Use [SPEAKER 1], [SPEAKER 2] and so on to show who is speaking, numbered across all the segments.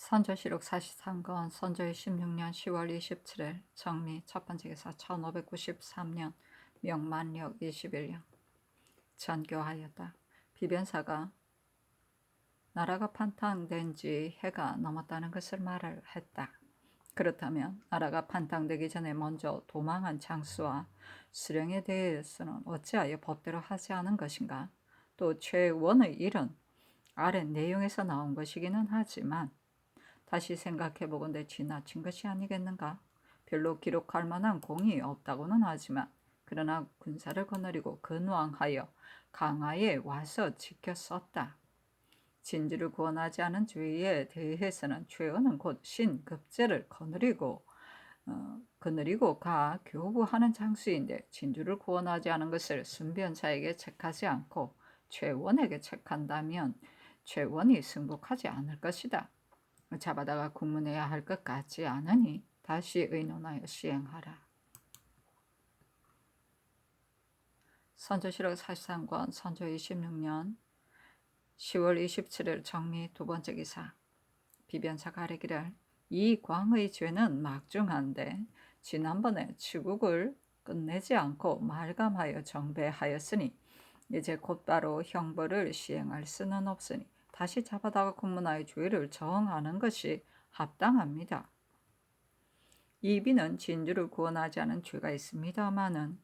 [SPEAKER 1] 선조실록 43권 선조 26년 10월 27일 정미 첫 번째 기사 1593년 명만력 21년 전교하였다. 비변사가 나라가 판탕된 지 해가 넘었다는 것을 말을 했다. 그렇다면 나라가 판탕되기 전에 먼저 도망한 장수와 수령에 대해서는 어찌하여 법대로 하지 않은 것인가? 또 최원의 일은 아래 내용에서 나온 것이기는 하지만 다시 생각해보건대 지나친 것이 아니겠는가? 별로 기록할 만한 공이 없다고는 하지만 그러나 군사를 거느리고 근왕하여 강하에 와서 지켰었다. 진주를 구원하지 않은 죄에 대해서는 최원은 곧 신급제를 거느리고 가 교부하는 장수인데 진주를 구원하지 않은 것을 순변사에게 책하지 않고 최원에게 책한다면 최원이 승복하지 않을 것이다. 잡아다가 국문해야 할 것 같지 않으니 다시 의논하여 시행하라. 선조실록 43권 선조 26년 10월 27일 정미 두 번째 기사 비변사 가리기를 이 광의 죄는 막중한데 지난번에 치국을 끝내지 않고 말감하여 정배하였으니 이제 곧바로 형벌을 시행할 수는 없으니 다시 잡아다가 국문하여 죄를 정하는 것이 합당합니다. 이비는 진주를 구원하지 않은 죄가 있습니다마는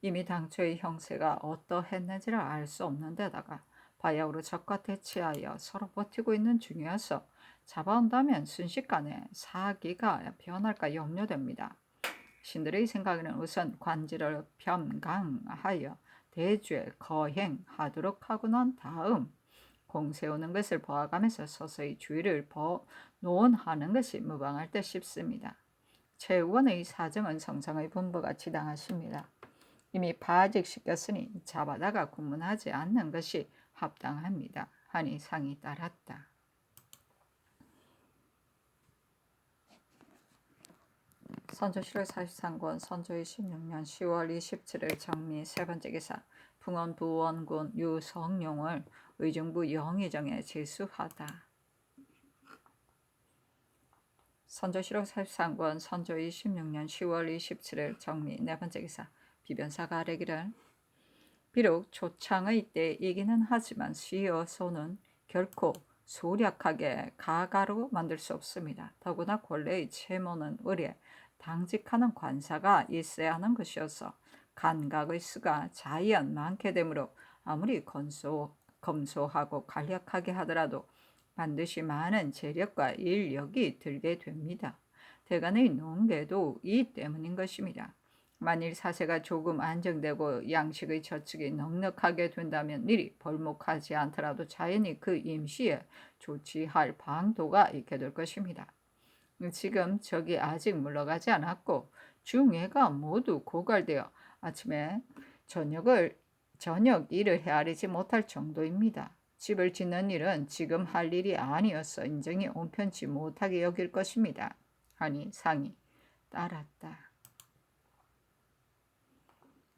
[SPEAKER 1] 이미 당초의 형세가 어떠했는지를 알 수 없는 데다가 바야흐로 적과 대치하여 서로 버티고 있는 중이어서 잡아온다면 순식간에 사기가 변할까 염려됩니다. 신들의 생각에는 우선 관지를 변강하여 대죄 거행하도록 하고 난 다음 공세우는 것을 보아가면서 서서히 주의를 논하는 것이 무방할 듯 싶습니다. 최우원의 사정은 성상의 분부가 지당하십니다. 이미 파직시켰으니 잡아다가 국문하지 않는 것이 합당합니다. 하니 상이 따랐다. 선조실록 43권 선조 26년 10월 27일 정미 세 번째 기사 풍원 부원군 유성룡을 의중부 영의정에 제수하다. 선조실록 43권 선조 26년 10월 27일 정미 네 번째 기사 비변사가 아뢰기를 비록 초창의 때이기는 하지만 시어소는 결코 소략하게 가가로 만들 수 없습니다. 더구나 권례의 채모는 의례 당직하는 관사가 있어야 하는 것이어서 간각의 수가 자연 많게 되므로 아무리 검소하고 간략하게 하더라도 반드시 많은 재력과 인력이 들게 됩니다. 대간의 농계도 이 때문인 것입니다. 만일 사세가 조금 안정되고 양식의 저축이 넉넉하게 된다면 미리 벌목하지 않더라도 자연히 그 임시에 조치할 방도가 있게 될 것입니다. 지금 적이 아직 물러가지 않았고 중해가 모두 고갈되어 아침에 저녁 일을 헤아리지 못할 정도입니다. 집을 짓는 일은 지금 할 일이 아니어서 인정이 온편치 못하게 여길 것입니다. 하니 상이 따랐다.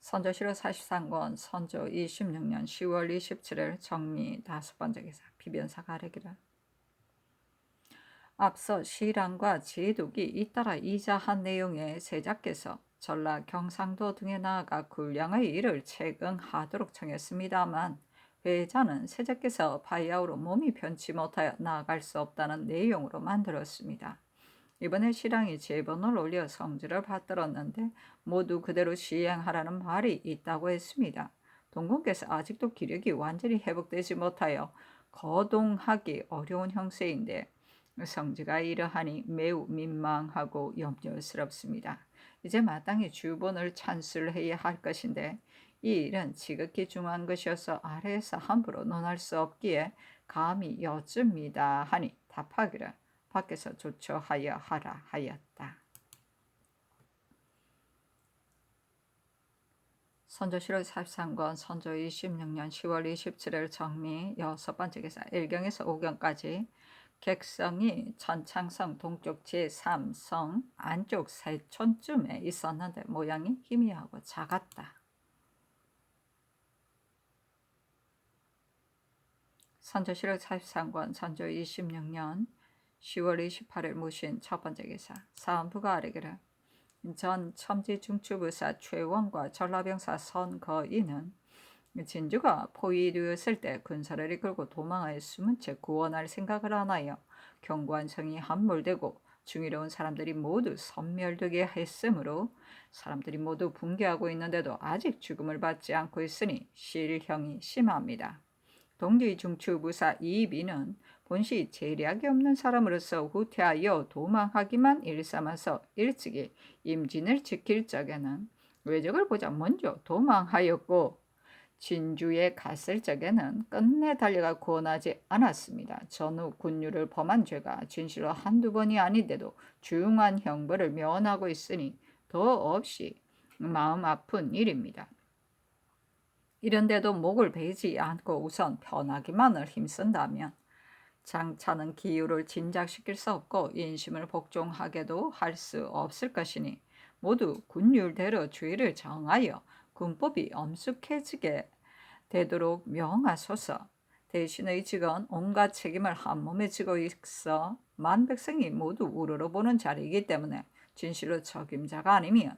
[SPEAKER 1] 선조실록 43권 선조 26년 10월 27일 정미 다섯 번째 기사 비변사가 아뢰기를 앞서 시랑과 제독이 잇따라 이자한 내용의 세자께서 전라 경상도 등에 나아가 군량의 일을 체응하도록 청했습니다만 회자는 세자께서 바야흐로 몸이 편치 못하여 나아갈 수 없다는 내용으로 만들었습니다. 이번에 시랑이 제본을 올려 성질을 받들었는데 모두 그대로 시행하라는 말이 있다고 했습니다. 동군께서 아직도 기력이 완전히 회복되지 못하여 거동하기 어려운 형세인데 성지가 이러하니 매우 민망하고 염려스럽습니다. 이제 마땅히 주본을 찬술해야 할 것인데 이 일은 지극히 중요한 것이어서 아래에서 함부로 논할 수 없기에 감히 여쭙니다 하니 답하기를 밖에서 조처하여 하라 하였다. 선조실록 43권 선조 26년 10월 27일 정미 여섯 번째 기사 1경에서 5경까지 객성이 천창성 동쪽 제3성 안쪽 세촌쯤에 있었는데 모양이 희미하고 작았다. 선조실록 43권 선조 26년 10월 28일 모신 첫 번째 기사. 사헌부가 아뢰기를 전 첨지중추부사 최원과 전라병사 선거인은 진주가 포위되었을 때 군사를 이끌고 도망하여 숨은 채 구원할 생각을 하나요. 견고한 성이 함몰되고 중의로운 사람들이 모두 섬멸되게 했으므로 사람들이 모두 붕괴하고 있는데도 아직 죽음을 받지 않고 있으니 실형이 심합니다. 동기 중추부사 이비는 본시 재력이 없는 사람으로서 후퇴하여 도망하기만 일삼아서 일찍이 임진을 지킬 적에는 외적을 보자 먼저 도망하였고 진주에 갔을 적에는 끝내 달려가 구원하지 않았습니다. 전후 군유를 범한 죄가 진실로 한두 번이 아닌데도 중한 형벌을 면하고 있으니 더없이 마음 아픈 일입니다. 이런데도 목을 베지 않고 우선 편하기만을 힘쓴다면 장차는 기후를 진작시킬 수 없고 인심을 복종하게도 할 수 없을 것이니 모두 군율대로 주의를 정하여 군법이 엄숙해지게 되도록 명하소서. 대신의 직은 온갖 책임을 한 몸에 지고 있어 만백성이 모두 우러러보는 자리이기 때문에 진실로 적임자가 아니면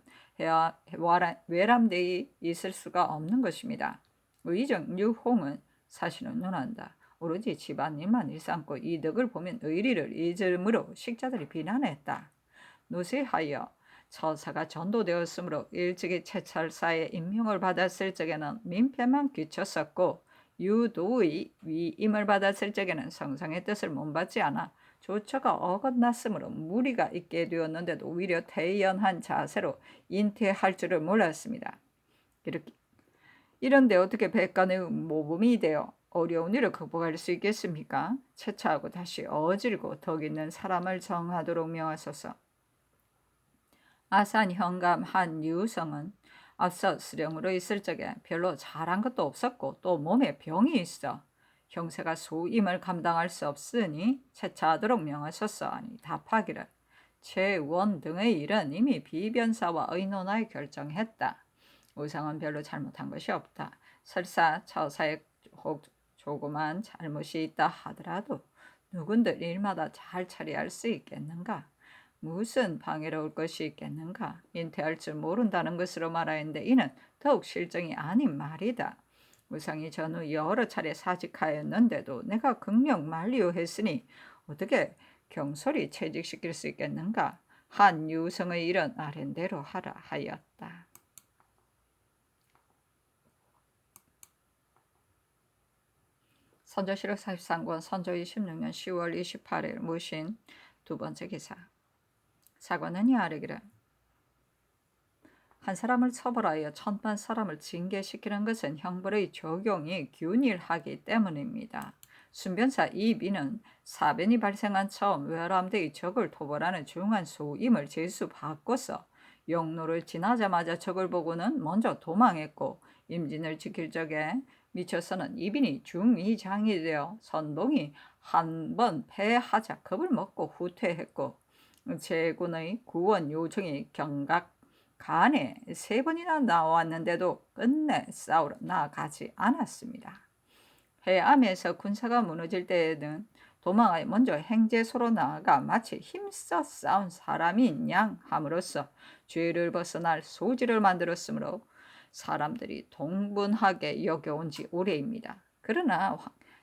[SPEAKER 1] 외람되이 있을 수가 없는 것입니다. 의정 유홍은 사실은 논한다. 오로지 집안일만 일삼고 이득을 보면 의리를 잊으므로 식자들이 비난했다. 노쇠하여 처사가 전도되었으므로 일찍이 채찰사에 임명을 받았을 적에는 민폐만 끼쳤었고 유도의 위임을 받았을 적에는 성상의 뜻을 못받지 않아 조처가 어긋났으므로 무리가 있게 되었는데도 오히려 태연한 자세로 인퇴할 줄을 몰랐습니다. 이런데 어떻게 백간의 모범이 되어 어려운 일을 극복할 수 있겠습니까? 채차하고 다시 어질고 덕 있는 사람을 정하도록 명하소서. 아산 현감 한유성은 앞서 수령으로 있을 적에 별로 잘한 것도 없었고 또 몸에 병이 있어 형세가 소임을 감당할 수 없으니 채차하도록 명하소서 하니 답하기를 최원 등의 일은 이미 비변사와 의논하여 결정했다. 우상은 별로 잘못한 것이 없다. 설사 처사에 조그만 잘못이 있다 하더라도 누군들 일마다 잘 처리할 수 있겠는가? 무슨 방해로울 것이 있겠는가? 인퇴할 줄 모른다는 것으로 말하였는데 이는 더욱 실정이 아닌 말이다. 우상이 전후 여러 차례 사직하였는데도 내가 극력 만리오했으니 어떻게 경솔히 채직시킬 수 있겠는가? 한유성의 일은 아랜대로 하라 하였다. 선조실록 43권 선조 26년 10월 28일 무신 두 번째 기사. 사관원이 아뢰기를 한 사람을 처벌하여 1000만 사람을 징계시키는 것은 형벌의 적용이 균일하기 때문입니다. 순변사 이비는 사변이 발생한 처음 외람대의 적을 토벌하는 중한 소임을 제수받고서 영로를 지나자마자 적을 보고는 먼저 도망했고 임진을 지킬 적에 미쳐서는 이빈이 중위장이 되어 선봉이 한 번 패하자 겁을 먹고 후퇴했고 제군의 구원 요청이 경각 간에 3번이나 나왔는데도 끝내 싸우러 나아가지 않았습니다. 해암에서 군사가 무너질 때에는 도망하여 먼저 행제소로 나아가 마치 힘써 싸운 사람인 양 함으로써 죄를 벗어날 소지를 만들었으므로 사람들이 동분하게 여겨온 지 오래입니다. 그러나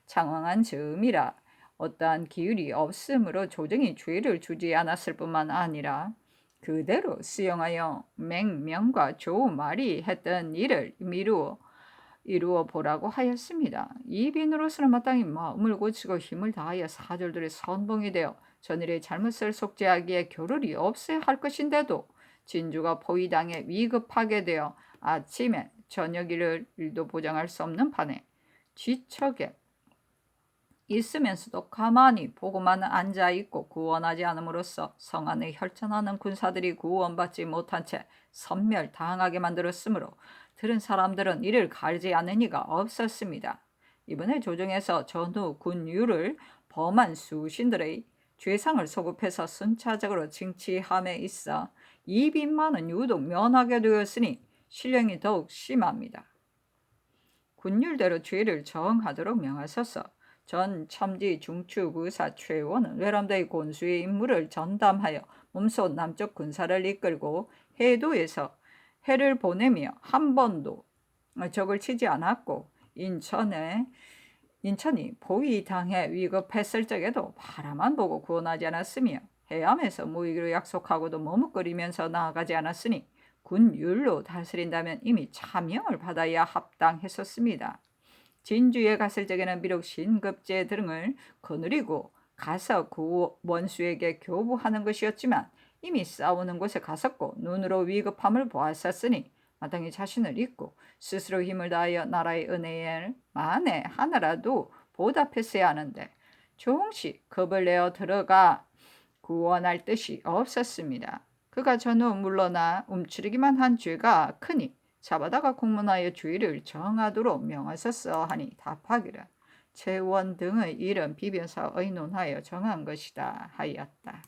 [SPEAKER 1] 장황한 즈음이라 어떠한 기율이 없으므로 조정이 죄를 주지 않았을 뿐만 아니라 그대로 수용하여 맹명과 조말이 했던 일을 이루어 보라고 하였습니다. 이빈으로서는 마땅히 마음을 고치고 힘을 다하여 사절들의 선봉이 되어 전일의 잘못을 속죄하기에 겨를이 없어야 할 것인데도 진주가 포위당해 위급하게 되어 아침에 저녁 일도 보장할 수 없는 판에 뒤척에 있으면서도 가만히 보고만 앉아있고 구원하지 않음으로써 성 안에 혈전하는 군사들이 구원받지 못한 채 섬멸당하게 만들었으므로 들은 사람들은 이를 가리지 않은 이가 없었습니다. 이번에 조정에서 전후 군유를 범한 수신들의 죄상을 소급해서 순차적으로 징치함에 있어 이빈만은 유독 면하게 되었으니 실령이 더욱 심합니다. 군율대로 죄를 정하도록 명하소서. 전 첨지 중추부사 최원은 외람되의 곤수의 임무를 전담하여 몸소 남쪽 군사를 이끌고 해도에서 해를 보내며 한 번도 적을 치지 않았고 인천이 포위당해 위급했을 적에도 바라만 보고 구원하지 않았으며 해암에서 무기로 약속하고도 머뭇거리면서 나아가지 않았으니 군율로 다스린다면 이미 차명을 받아야 합당했었습니다. 진주에 갔을 적에는 비록 신급제 등을 거느리고 가서 그 원수에게 교부하는 것이었지만 이미 싸우는 곳에 갔었고 눈으로 위급함을 보았었으니 마땅히 자신을 잊고 스스로 힘을 다하여 나라의 은혜를 만에 하나라도 보답했어야 하는데 조금씩 겁을 내어 들어가 구원할 뜻이 없었습니다. 그가 전후 물러나 움츠리기만 한 죄가 크니 잡아다가 공문하여 주의를 정하도록 명하셨어 하니 답하기를 최원 등의 일은 비변사 의논하여 정한 것이다 하였다.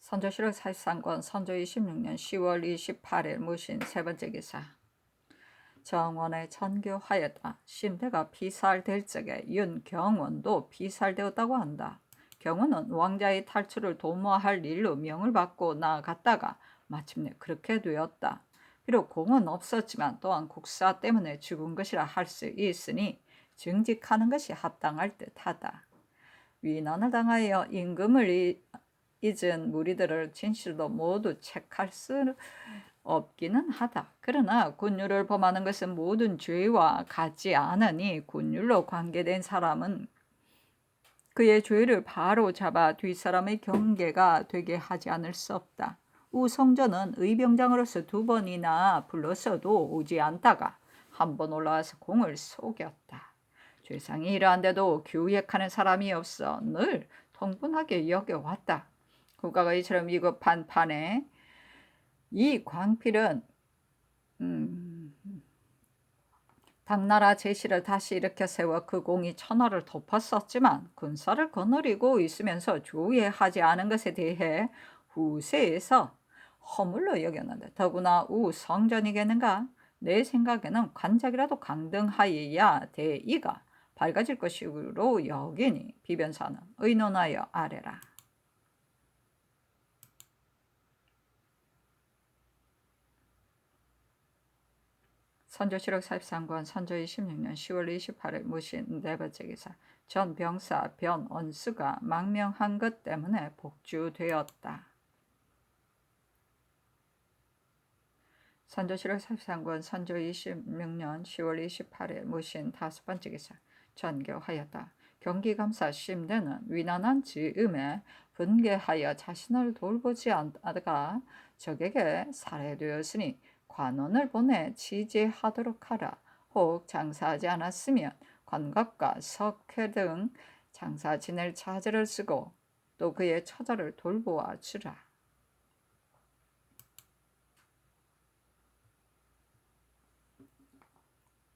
[SPEAKER 1] 선조실록 43권 선조 26년 10월 28일 무신 세 번째 기사. 정원에 전교하였다. 심대가 피살될 적에 윤경원도 피살되었다고 한다. 경원은 왕자의 탈출을 도모할 일로 명을 받고 나아갔다가 마침내 그렇게 되었다. 비록 공은 없었지만 또한 국사 때문에 죽은 것이라 할 수 있으니 증직하는 것이 합당할 듯하다. 위난을 당하여 임금을 잊은 무리들을 진실로 모두 책할 수 없기는 하다. 그러나 군율을 범하는 것은 모든 죄와 같지 않으니 군율로 관계된 사람은 그의 죄를 바로 잡아 뒷사람의 경계가 되게 하지 않을 수 없다. 우성전은 의병장으로서 2번이나 불렀어도 오지 않다가 한 번 올라와서 공을 속였다. 죄상이 이러한데도 규획하는 사람이 없어 늘 통분하게 여겨왔다. 국가가 이처럼 위급한 판에 이 광필은 당나라 제시를 다시 일으켜 세워 그 공이 천하를 덮었었지만 군사를 거느리고 있으면서 조회하지 않은 것에 대해 후세에서 허물로 여겼는데 더구나 우성전이겠는가? 내 생각에는 관작이라도 강등하여야 대의가 밝아질 것으로 여기니 비변사는 의논하여 아래라. 선조실록 43권 선조 26년 10월 28일 무신 네 번째 기사. 전 병사 변언수가 망명한 것 때문에 복주되었다. 선조실록 43권 선조 26년 10월 28일 무신 다섯 번째 기사. 전교하였다. 경기감사 심대는 위난한 즈음에 분개하여 자신을 돌보지 않다가 적에게 살해되었으니 관원을 보내 지지하도록 하라. 혹 장사하지 않았으면 관갑과 석회 등 장사 지낼 차제를 쓰고 또 그의 처자를 돌보아 주라.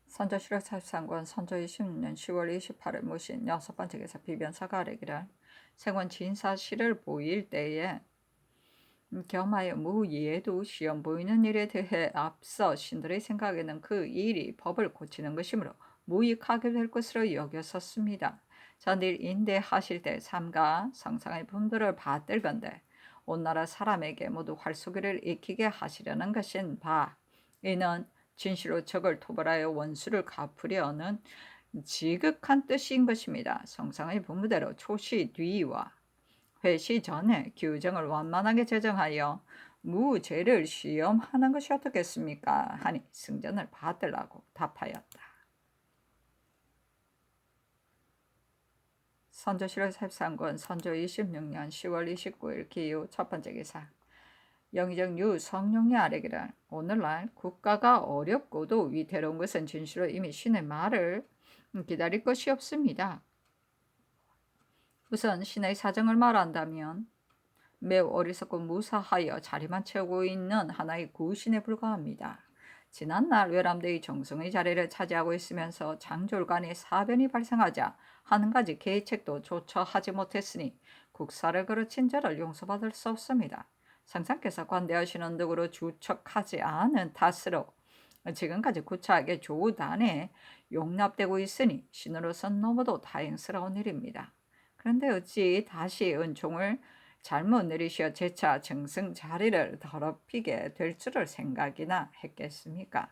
[SPEAKER 1] 선조실록 43권 선조 26년 10월 28일 무신 여섯 번째 기사. 비변사가 아뢰기를 생원 진사실을 보일 때에 겸하여 무예도 시험 보이는 일에 대해 앞서 신들의 생각에는 그 일이 법을 고치는 것이므로 무익하게 될 것으로 여겼었습니다. 전일 인대하실 때 삼가 성상의 분들을 받들건대 온 나라 사람에게 모두 활쏘기를 익히게 하시려는 것인 바. 이는 진실로 적을 토벌하여 원수를 갚으려는 지극한 뜻인 것입니다. 성상의 분부대로 초시 뒤와 회시 전에 규정을 완만하게 제정하여 무죄를 시험하는 것이 어떻겠습니까? 하니 승전을 받으라고 답하였다. 선조실록 43권 선조 26년 10월 29일 기후 첫 번째 기사. 영의정 유성룡이 아뢰기를 오늘날 국가가 어렵고도 위태로운 것은 진실로 이미 신의 말을 기다릴 것이 없습니다. 우선 신의 사정을 말한다면 매우 어리석고 무사하여 자리만 채우고 있는 하나의 구신에 불과합니다. 지난날 외람되의 정성의 자리를 차지하고 있으면서 장졸간의 사변이 발생하자 한 가지 계책도 조차 하지 못했으니 국사를 그르친 자를 용서받을 수 없습니다. 상상께서 관대하시는 덕으로 주척하지 않은 탓으로 지금까지 구차하게 조단에 용납되고 있으니 신으로선 너무도 다행스러운 일입니다. 그런데 어찌 다시 은총을 잘못 내리시어 재차 정승 자리를 더럽히게 될 줄을 생각이나 했겠습니까?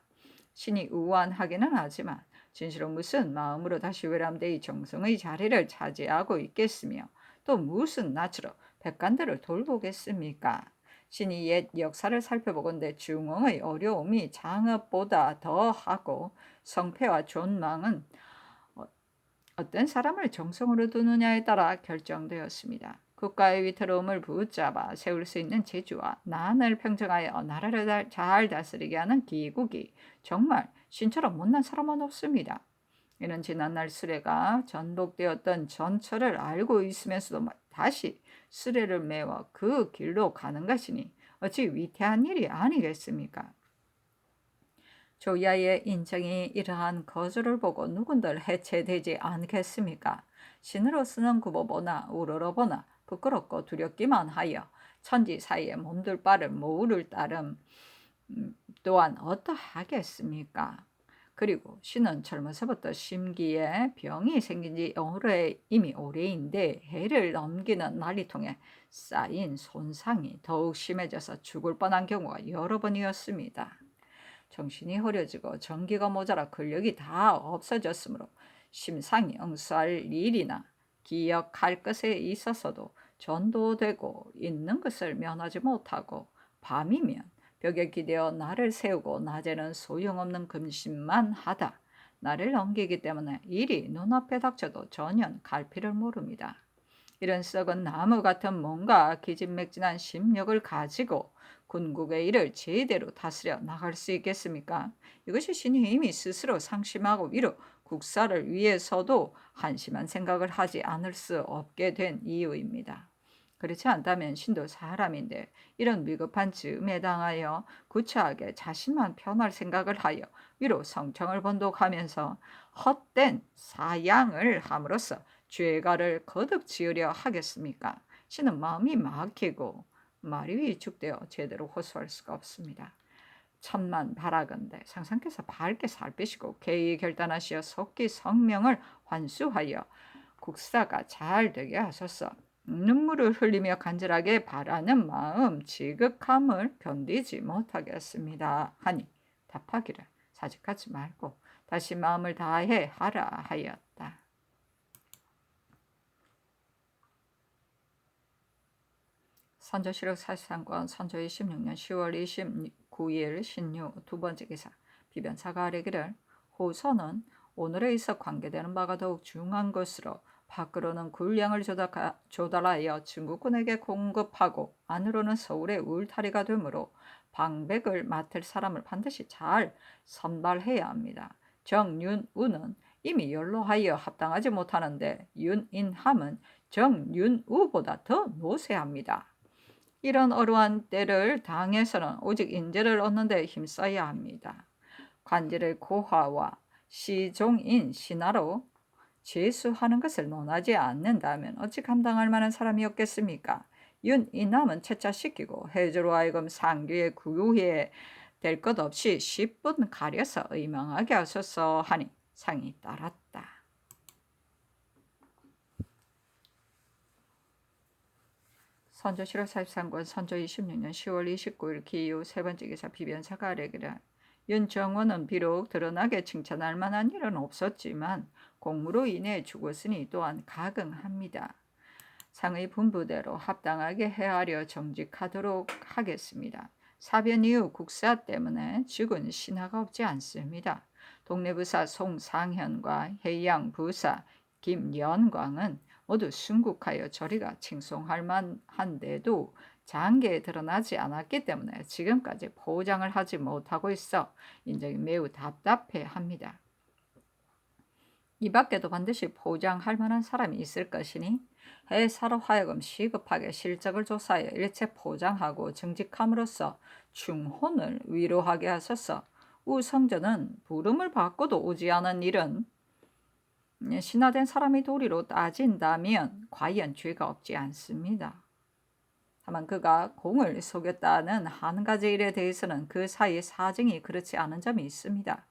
[SPEAKER 1] 신이 우환하기는 하지만 진실로 무슨 마음으로 다시 외람되이 정승의 자리를 차지하고 있겠으며 또 무슨 낯으로 백관들을 돌보겠습니까? 신이 옛 역사를 살펴보건대 중흥의 어려움이 장업보다 더하고 성패와 존망은 어떤 사람을 정성으로 두느냐에 따라 결정되었습니다. 국가의 위태로움을 붙잡아 세울 수 있는 재주와 난을 평정하여 나라를 잘 다스리게 하는 기국이 정말 신처럼 못난 사람은 없습니다. 이는 지난날 수레가 전복되었던 전철을 알고 있으면서도 다시 수레를 메워 그 길로 가는 것이니 어찌 위태한 일이 아니겠습니까? 조야의 인정이 이러한 거절을 보고 누군들 해체되지 않겠습니까? 신으로서는 굽어보나 우러러보나 부끄럽고 두렵기만 하여 천지 사이에 몸둘 바를 모를 따름 또한 어떠하겠습니까? 그리고 신은 젊어서부터 심기에 병이 생긴 지 이미 오래인데 해를 넘기는 날이 통해 쌓인 손상이 더욱 심해져서 죽을 뻔한 경우가 여러 번이었습니다. 정신이 흐려지고 전기가 모자라 근력이 다 없어졌으므로 심상이 응수할 일이나 기억할 것에 있어서도 전도되고 있는 것을 면하지 못하고 밤이면 벽에 기대어 나를 세우고 낮에는 소용없는 금신만 하다 나를 넘기기 때문에 일이 눈앞에 닥쳐도 전혀 갈피를 모릅니다. 이런 썩은 나무 같은 뭔가 기진맥진한 심력을 가지고 군국의 일을 제대로 다스려 나갈 수 있겠습니까? 이것이 신이 이미 스스로 상심하고 위로 국사를 위해서도 한심한 생각을 하지 않을 수 없게 된 이유입니다. 그렇지 않다면 신도 사람인데 이런 위급한 즈음에 당하여 구차하게 자신만 편할 생각을 하여 위로 성청을 번독하면서 헛된 사양을 함으로써 죄가를 거듭 지으려 하겠습니까? 신은 마음이 막히고 말이 위축되어 제대로 호소할 수가 없습니다. 천만 바라건대 상상께서 밝게 살피시고 개의 결단하시어 속기 성명을 환수하여 국사가 잘 되게 하소서. 눈물을 흘리며 간절하게 바라는 마음 지극함을 견디지 못하겠습니다 하니 답하기를 사직하지 말고 다시 마음을 다해 하라 하였다. 선조실록 43권 선조 26년 10월 29일 신유 두 번째 기사 비변사가 아뢰기를 호선은 오늘에 있어 관계되는 바가 더욱 중요한 것으로 밖으로는 군량을 조달하여 증국군에게 공급하고 안으로는 서울의 울타리가 되므로 방백을 맡을 사람을 반드시 잘 선발해야 합니다. 정윤우는 이미 연로하여 합당하지 못하는데 윤인함은 정윤우보다 더 노쇠합니다. 이런 어려운 때를 당해서는 오직 인재를 얻는 데 힘써야 합니다. 관제를 고화와 시종인 신하로 제수하는 것을 논하지 않는다면 어찌 감당할 만한 사람이 없겠습니까? 윤이남은 채차시키고 해조로 하여금 상규에 구유해 될 것 없이 10분 가려서 의망하게 하소서 하니 상이 따랐다. 선조실록 43권 선조 26년 10월 29일 기이후 세 번째 기사 비변사가 아뢰기를 윤정원은 비록 드러나게 칭찬할 만한 일은 없었지만 공무로 인해 죽었으니 또한 각응합니다. 상의 분부대로 합당하게 헤아려 정직하도록 하겠습니다. 사변 이후 국사 때문에 죽은 신하가 없지 않습니다. 동래부사 송상현과 해양부사 김연광은 모두 순국하여 저리가 칭송할 만한데도 장계에 드러나지 않았기 때문에 지금까지 포장을 하지 못하고 있어 인정이 매우 답답해합니다. 이 밖에도 반드시 포장할 만한 사람이 있을 것이니 해사로 하여금 시급하게 실적을 조사하여 일체 포장하고 정직함으로써 충혼을 위로하게 하소서. 우성전은 부름을 받고도 오지 않은 일은 신하된 사람의 도리로 따진다면 과연 죄가 없지 않습니다. 다만 그가 공을 속였다는 한 가지 일에 대해서는 그 사이의 사정이 그렇지 않은 점이 있습니다.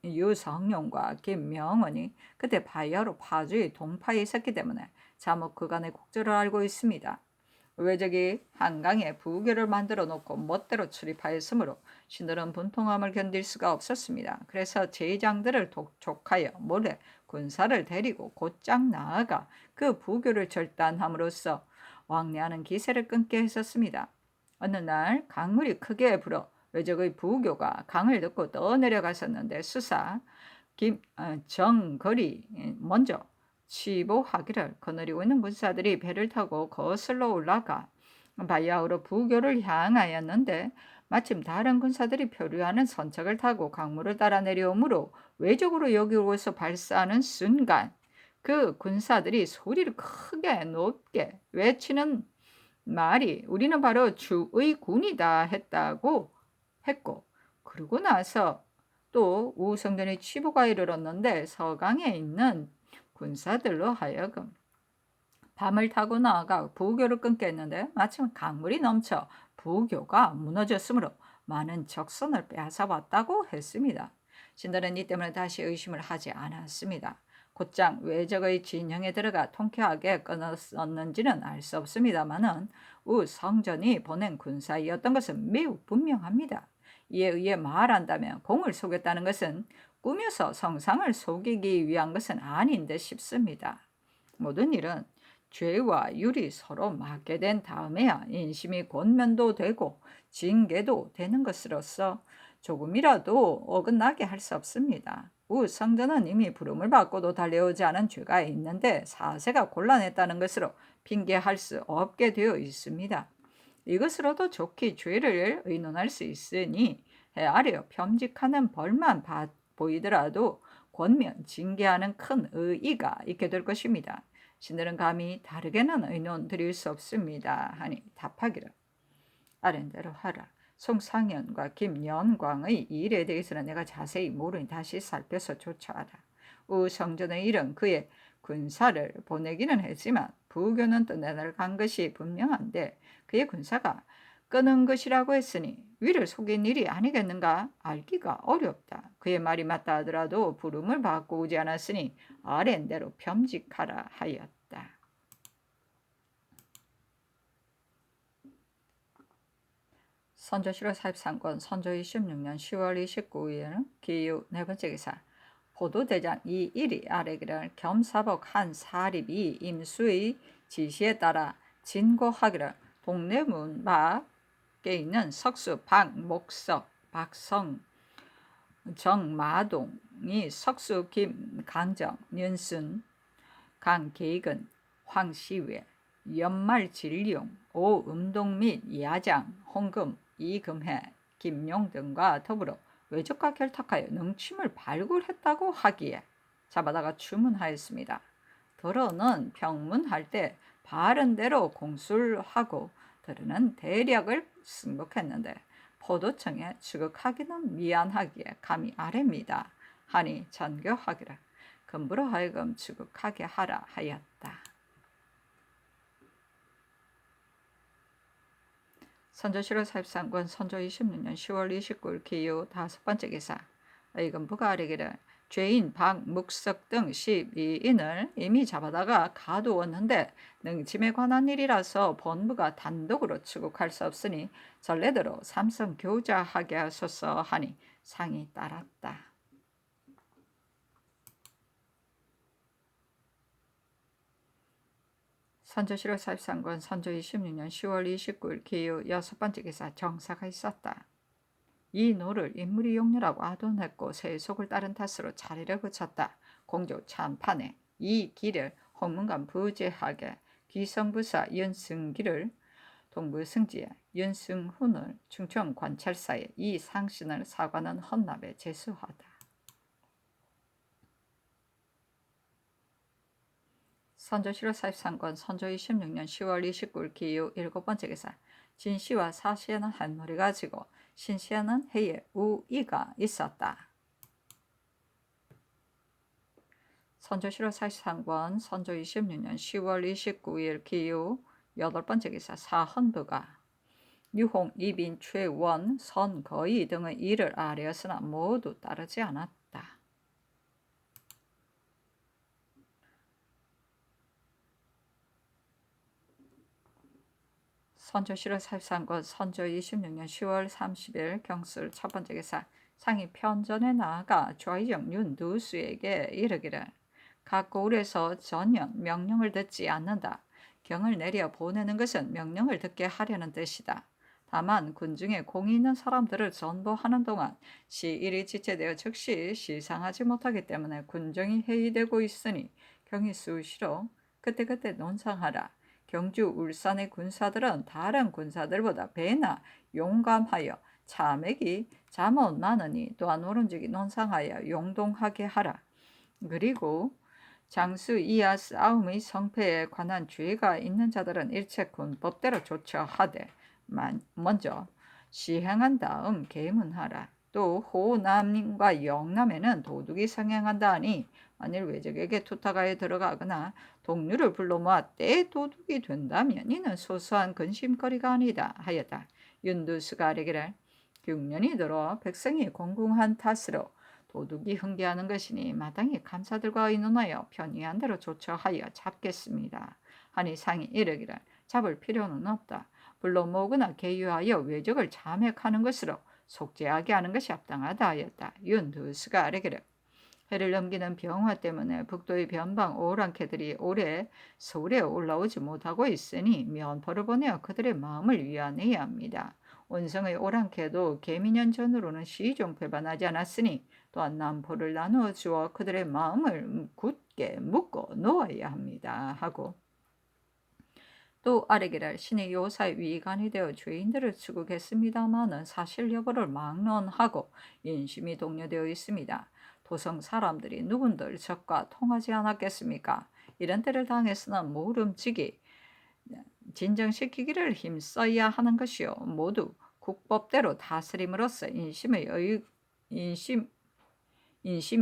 [SPEAKER 1] 유성룡과 김명원이 그때 바야흐로 파주의 동파에 있었기 때문에 자목 그간의 곡절을 알고 있습니다. 외적이 한강에 부교를 만들어 놓고 멋대로 출입하였으므로 신들은 분통함을 견딜 수가 없었습니다. 그래서 제장들을 독촉하여 몰래 군사를 데리고 곧장 나아가 그 부교를 절단함으로써 왕래하는 기세를 끊게 했었습니다. 어느 날 강물이 크게 불어 외적의 부교가 강을 덮고 떠내려갔었는데 수사 정거리 먼저 치보하기를 거느리고 있는 군사들이 배를 타고 거슬러 올라가 바야흐로 부교를 향하였는데 마침 다른 군사들이 표류하는 선착을 타고 강물을 따라 내려오므로 외적으로 여기로서 발사하는 순간 그 군사들이 소리를 크게 높게 외치는 말이 우리는 바로 주의 군이다 했고 그러고 나서 또 우성전의 치부가 이르렀는데 서강에 있는 군사들로 하여금 밤을 타고 나아가 부교를 끊게 했는데 마침 강물이 넘쳐 부교가 무너졌으므로 많은 적선을 빼앗아 왔다고 했습니다. 신들은 이 때문에 다시 의심을 하지 않았습니다. 곧장 외적의 진영에 들어가 통쾌하게 끊었는지는 알 수 없습니다만은 우성전이 보낸 군사이었던 것은 매우 분명합니다. 이에 의해 말한다면 공을 속였다는 것은 꾸며서 성상을 속이기 위한 것은 아닌 듯 싶습니다. 모든 일은 죄와 율이 서로 맞게 된 다음에야 인심이 권면도 되고 징계도 되는 것으로서 조금이라도 어긋나게 할 수 없습니다. 우성전은 이미 부름을 받고도 달려오지 않은 죄가 있는데 사세가 곤란했다는 것으로 핑계할 수 없게 되어 있습니다. 이것으로도 좋게 죄를 의논할 수 있으니 헤아려 겸직하는 벌만 보이더라도 권면 징계하는 큰 의의가 있게 될 것입니다. 신들은 감히 다르게는 의논 드릴 수 없습니다 하니 답하기를 아랜대로 하라. 송상현과 김연광의 일에 대해서는 내가 자세히 모르니 다시 살펴서 조처하라. 우성전의 일은 그의 군사를 보내기는 했지만 부교는 떠나간 것이 분명한데 그의 군사가 끄는 것이라고 했으니 위를 속인 일이 아니겠는가 알기가 어렵다. 그의 말이 맞다 하더라도 부름을 받고 오지 않았으니 아랜대로 겸직하라 하였다. 선조실록 43권 선조 26년 10월 29일 기유 네 번째 기사 포도대장 이일이 아래기를 겸사복 한 사립이 임수의 지시에 따라 진고하기를 동래문 밖에 있는 석수 박목석 박성 정마동이 석수 김강정 윤순 강계익은 황시외 연말진룡 오음동 및 야장 홍금 이금해 김용 등과 더불어 외적과 결탁하여 능침을 발굴했다고 하기에 잡아다가 주문하였습니다. 더러는 병문할 때 바른 대로 공술하고 더러는 대략을 승복했는데 포도청에 추격하기는 미안하기에 감히 아뢰입니다 하니 전교하기를 금부로 하여금 추격하게 하라 하였다. 선조실록 43권 선조 26년 10월 29일 기유 5번째 기사 의금부가 아뢰기를 죄인 박묵석 등 12인을 이미 잡아다가 가두었는데 능침에 관한 일이라서 본부가 단독으로 추국할 수 없으니 전례대로 삼성 교자하게 하소서 하니 상이 따랐다. 선조실록 43권 선조 26년 10월 29일 기유 6번째 기사 정사가 있었다. 이 노를 인물이 용렬하고 아돈했고 세속을 따른 탓으로 자리를 그쳤다. 공조 참판에 이 길을 홍문관 부재하게 귀성부사 윤승기를 동부승지에 윤승훈을 충청 관찰사에 이 상신을 사관원 헌납에 제수하다. 선조실록 43권 선조 26년 10월 29일 기유 7번째 기사 진씨와 사씨에는 한머리가 지고 신씨에는 해에 우이가 있었다. 선조실록 43권 선조 26년 10월 29일 기유 8번째 기사 사헌부가 유홍, 이빈, 최원, 선거의 등의 일을 아뢰었으나 모두 따르지 않았다. 선조실록 43권 선조 26년 10월 30일 경술 첫번째 기사 상이 편전에 나아가 좌의정 윤두수에게 이르기를 각 고을에서 전혀 명령을 듣지 않는다. 경을 내려 보내는 것은 명령을 듣게 하려는 뜻이다. 다만 군중에 공이 있는 사람들을 전도하는 동안 시일이 지체되어 즉시 시상하지 못하기 때문에 군정이 회의되고 있으니 경이 수시로 그때그때 논상하라. 경주 울산의 군사들은 다른 군사들보다 배나 용감하여 차맥이 잠옷 많으니 또한 오른쪽이 논상하여 용동하게 하라. 그리고 장수 이하 싸움의 성패에 관한 죄가 있는 자들은 일체 군법대로 조처하되 먼저 시행한 다음 계문하라. 또 호남과 영남에는 도둑이 성행한다 하니 만일 외적에게 투타가에 들어가거나 동료를 불러 모아 때 도둑이 된다면 이는 소소한 근심거리가 아니다 하였다. 윤두수가 아뢰기를 6년이 들어 백성이 공궁한 탓으로 도둑이 흥계하는 것이니 마땅히 감사들과 의논하여 편의한 대로 조처하여 잡겠습니다. 하니 상이 이르기를 잡을 필요는 없다. 불러 모으거나 계유하여 외적을 잠액하는 것으로 속죄하게 하는 것이 합당하다 하였다. 윤두수가 아뢰기를 해를 넘기는 병화 때문에 북도의 변방 오랑캐들이 올해 서울에 올라오지 못하고 있으니 면포를 보내어 그들의 마음을 위안해야 합니다. 원성의 오랑캐도 개미년 전으로는 시종 배반하지 않았으니 또한 남포를 나누어 주어 그들의 마음을 굳게 묶어 놓아야 합니다. 하고 또 아뢰기를 신의 요사의 위관이 되어 죄인들을 추국했습니다마는 사실 여부를 막론하고 인심이 동요되어 있습니다. 도성 사람들이 누군들 적과 통하지 않았겠습니까? 이런 때를 당해서는 모름지기 진정시키기를 힘써야 하는 것이요 모두 국법대로 다스림으로써 인심이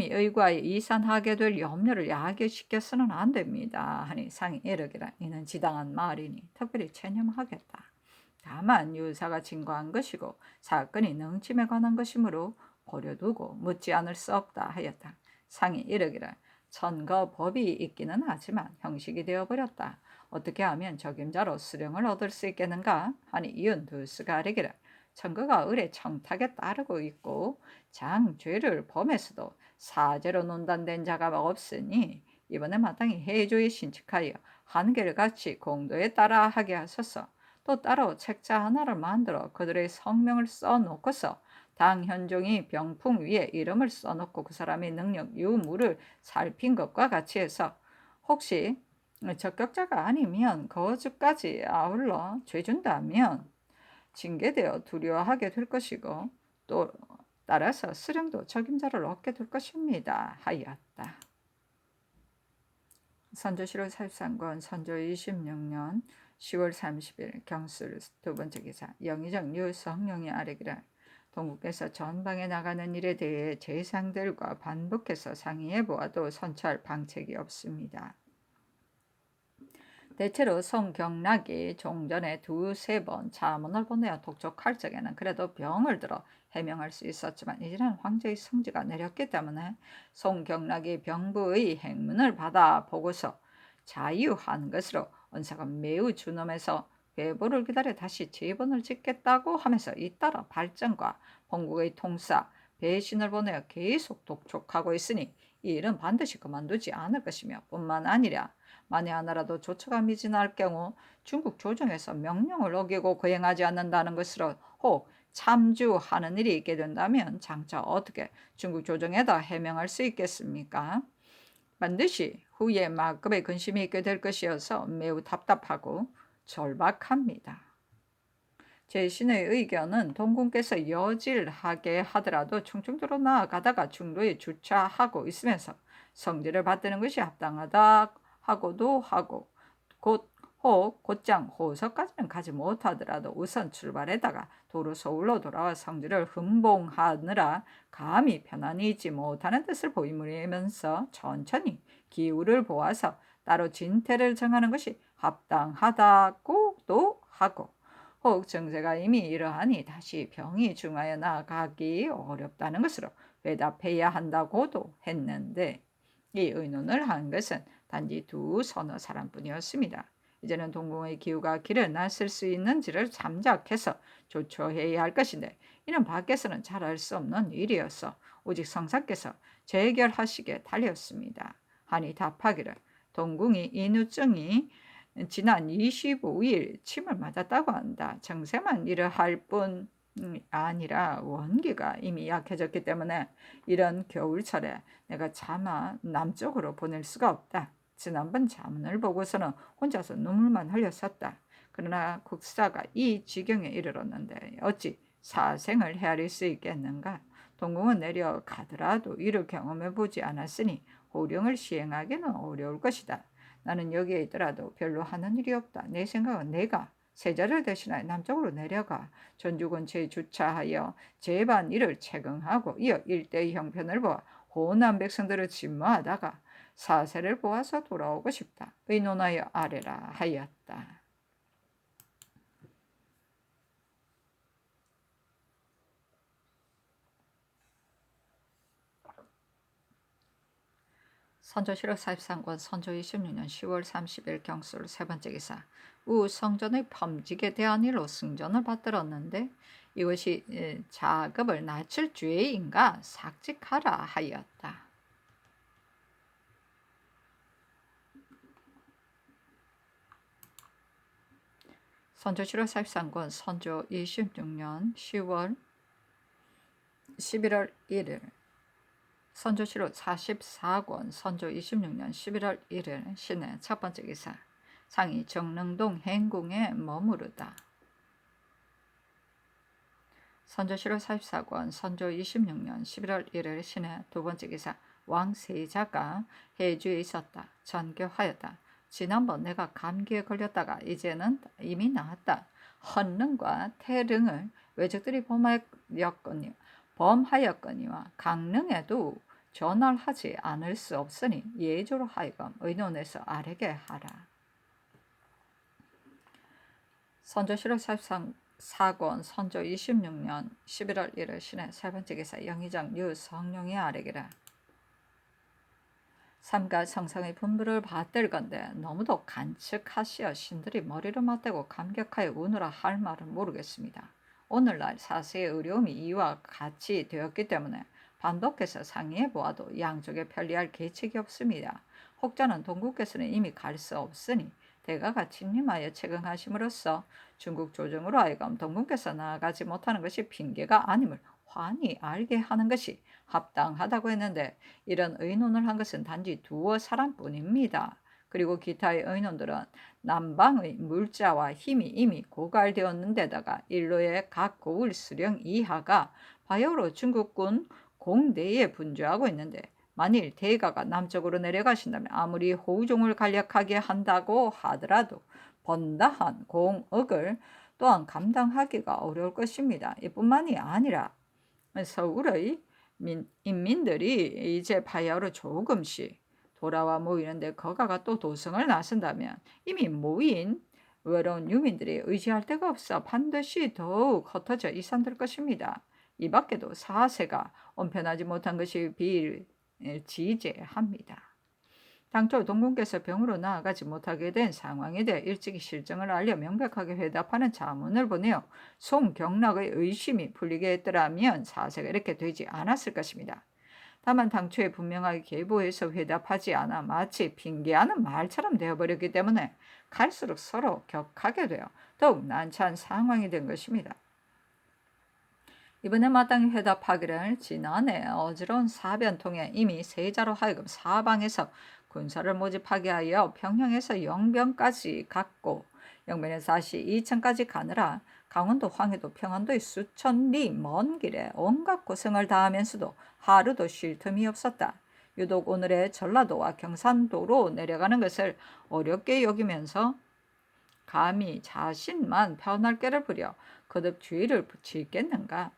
[SPEAKER 1] 의과에 이산하게 될 염려를 야기시켜서는 안 됩니다. 하니 상이 이르기를 이는 지당한 말이니 특별히 체념하겠다. 다만 유사가 진거한 것이고 사건이 능침에 관한 것이므로 고려두고 묻지 않을 수 없다 하였다. 상이 이르기를 천거법이 있기는 하지만 형식이 되어버렸다. 어떻게 하면 적임자로 수령을 얻을 수 있겠는가? 하니 윤두수가 아뢰기를 천거가 을의 청탁에 따르고 있고 장죄를 범해서도 사죄로 논단된 자가 없으니 이번에 마땅히 해조에 신축하여 한계를 같이 공도에 따라 하게 하소서. 또 따로 책자 하나를 만들어 그들의 성명을 써놓고서 당 현종이 병풍 위에 이름을 써놓고 그 사람의 능력 유무를 살핀 것과 같이 해서 혹시 적격자가 아니면 거주까지 아울러 죄준다면 징계되어 두려워하게 될 것이고 또 따라서 수령도 적임자를 얻게 될 것입니다. 하였다. 선조실록 43권 선조 26년 10월 30일 경술 두번째 기사 영의정 유성룡이 아뢰기를 동국에서 전방에 나가는 일에 대해 재상들과 반복해서 상의해 보아도 선처할 방책이 없습니다. 대체로 송경락이 종전에 2-3번 자문을 보내어 독촉할 적에는 그래도 병을 들어 해명할 수 있었지만 이제는 황제의 성지가 내렸기 때문에 송경락이 병부의 행문을 받아 보고서 자유한 것으로 언사가 매우 준엄해서 회보를 기다려 다시 재본을 짓겠다고 하면서 잇따라 발전과 본국의 통사, 배신을 보내어 계속 독촉하고 있으니 이 일은 반드시 그만두지 않을 것이며 뿐만 아니라 만에 하나라도 조처가 미진할 경우 중국 조정에서 명령을 어기고 거행하지 않는다는 것으로 혹 참주하는 일이 있게 된다면 장차 어떻게 중국 조정에다 해명할 수 있겠습니까? 반드시 후에 막급의 근심이 있게 될 것이어서 매우 답답하고 절박합니다. 제 신의 의견은 동궁께서 여질하게 하더라도 충청도로 나아가다가 중도에 주차하고 있으면서 성지를 받드는 것이 합당하다 하고도 하고 곧장 호서까지는 가지 못하더라도 우선 출발에다가 도로 서울로 돌아와 성지를 흥봉하느라 감히 편안히 있지 못하는 뜻을 보이면서 천천히 기후를 보아서 따로 진퇴를 정하는 것이 합당하다고도 하고, 혹 증세가 이미 이러하니 다시 병이 중하여 나아가기 어렵다는 것으로 회답해야 한다고도 했는데, 이 의논을 한 것은 단지 두 서너 사람뿐이었습니다. 이제는 동궁의 기후가 길을 났을 수 있는지를 잠작해서 조처해야 할 것인데, 이는 밖에서는 잘 알 수 없는 일이어서 오직 성사께서 재결하시게 달렸습니다. 하니 답하기를, 동궁이 인후증이 지난 25일 침을 맞았다고 한다. 정세만 이러할 뿐 아니라 원기가 이미 약해졌기 때문에 이런 겨울철에 내가 차마 남쪽으로 보낼 수가 없다. 지난번 자문을 보고서는 혼자서 눈물만 흘렸었다. 그러나 국사가 이 지경에 이르렀는데 어찌 사생을 헤아릴 수 있겠는가? 동궁은 내려가더라도 이를 경험해보지 않았으니 호령을 시행하기는 어려울 것이다. 나는 여기에 있더라도 별로 하는 일이 없다. 내 생각은 내가 세자를 대신하여 남쪽으로 내려가 전주근처에 주차하여 재반 일을 채경하고 이어 일대의 형편을 보아 호남 백성들을 진모하다가 사세를 보아서 돌아오고 싶다. 의논하여 아래라 하였다. 선조 실록 43권 선조 26년 10월 30일 경술 세 번째 기사. 우 성전의 범직에 대한 일로 승전을 받들었는데 이것이 자급을 낮출 죄인가 삭직하라 하였다. 선조 실록 43권 선조 26년 10월 11월 1일 선조실록 44권 선조 26년 11월 1일 신의 첫 번째 기사. 상이 정릉동 행궁에 머무르다. 선조실록 44권 선조 26년 11월 1일 신의 두 번째 기사. 왕세자가 해주에 있었다. 전교하였다. 지난번 내가 감기에 걸렸다가 이제는 이미 나았다. 헌릉과 태릉을 외적들이 범하였거니와 강릉에도 전할하지 않을 수 없으니 예조로 하여금 의논해서 아래게 하라. 선조실록 44권 선조 26년 11월 1일 신의 세 번째 기사. 영의정 유성룡이 아래기라. 삼가 성상의 분부를 받들 건데 너무도 간측하시어 신들이 머리를 맞대고 감격하여 우느라 할 말은 모르겠습니다. 오늘날 사세의 어려움이 이와 같이 되었기 때문에 반복해서 상의해 보아도 양쪽에 편리할 계책이 없습니다. 혹자는 동국께서는 이미 갈 수 없으니 대가가 침림하여 채경하심으로써 중국 조정으로 하여금 동국께서 나아가지 못하는 것이 핑계가 아님을 환히 알게 하는 것이 합당하다고 했는데 이런 의논을 한 것은 단지 두어 사람뿐입니다. 그리고 기타의 의논들은 남방의 물자와 힘이 이미 고갈되었는데다가 일로의 각 고을 수령 이하가 바야흐로 중국군 공대에 분주하고 있는데 만일 대가가 남쪽으로 내려가신다면 아무리 호우종을 간략하게 한다고 하더라도 번다한 공억을 또한 감당하기가 어려울 것입니다. 이뿐만이 아니라 서울의 인민들이 이제 바야흐로 조금씩 돌아와 모이는데 거가가 또 도성을 나선다면 이미 모인 외로운 유민들이 의지할 데가 없어 반드시 더욱 흩어져 이산될 것입니다. 이 밖에도 사세가 온편하지 못한 것이 비일지제합니다. 당초 동궁께서 병으로 나아가지 못하게 된 상황에 대해 일찍이 실정을 알려 명백하게 회답하는 자문을 보내어 송경락의 의심이 풀리게 했더라면 사세가 이렇게 되지 않았을 것입니다. 다만 당초에 분명하게 계보해서 회답하지 않아 마치 핑계하는 말처럼 되어버렸기 때문에 갈수록 서로 격하게 되어 더욱 난처한 상황이 된 것입니다. 이번에 마땅히 회답하기를 지난해 어지러운 사변 통해 이미 세자로 하여금 사방에서 군사를 모집하게 하여 평양에서 영변까지 갔고 영변에서 다시 이천까지 가느라 강원도, 황해도, 평안도의 수천 리 먼 길에 온갖 고생을 다하면서도 하루도 쉴 틈이 없었다. 유독 오늘의 전라도와 경산도로 내려가는 것을 어렵게 여기면서 감히 자신만 편할 게를 부려 거듭 주의를 붙이겠는가.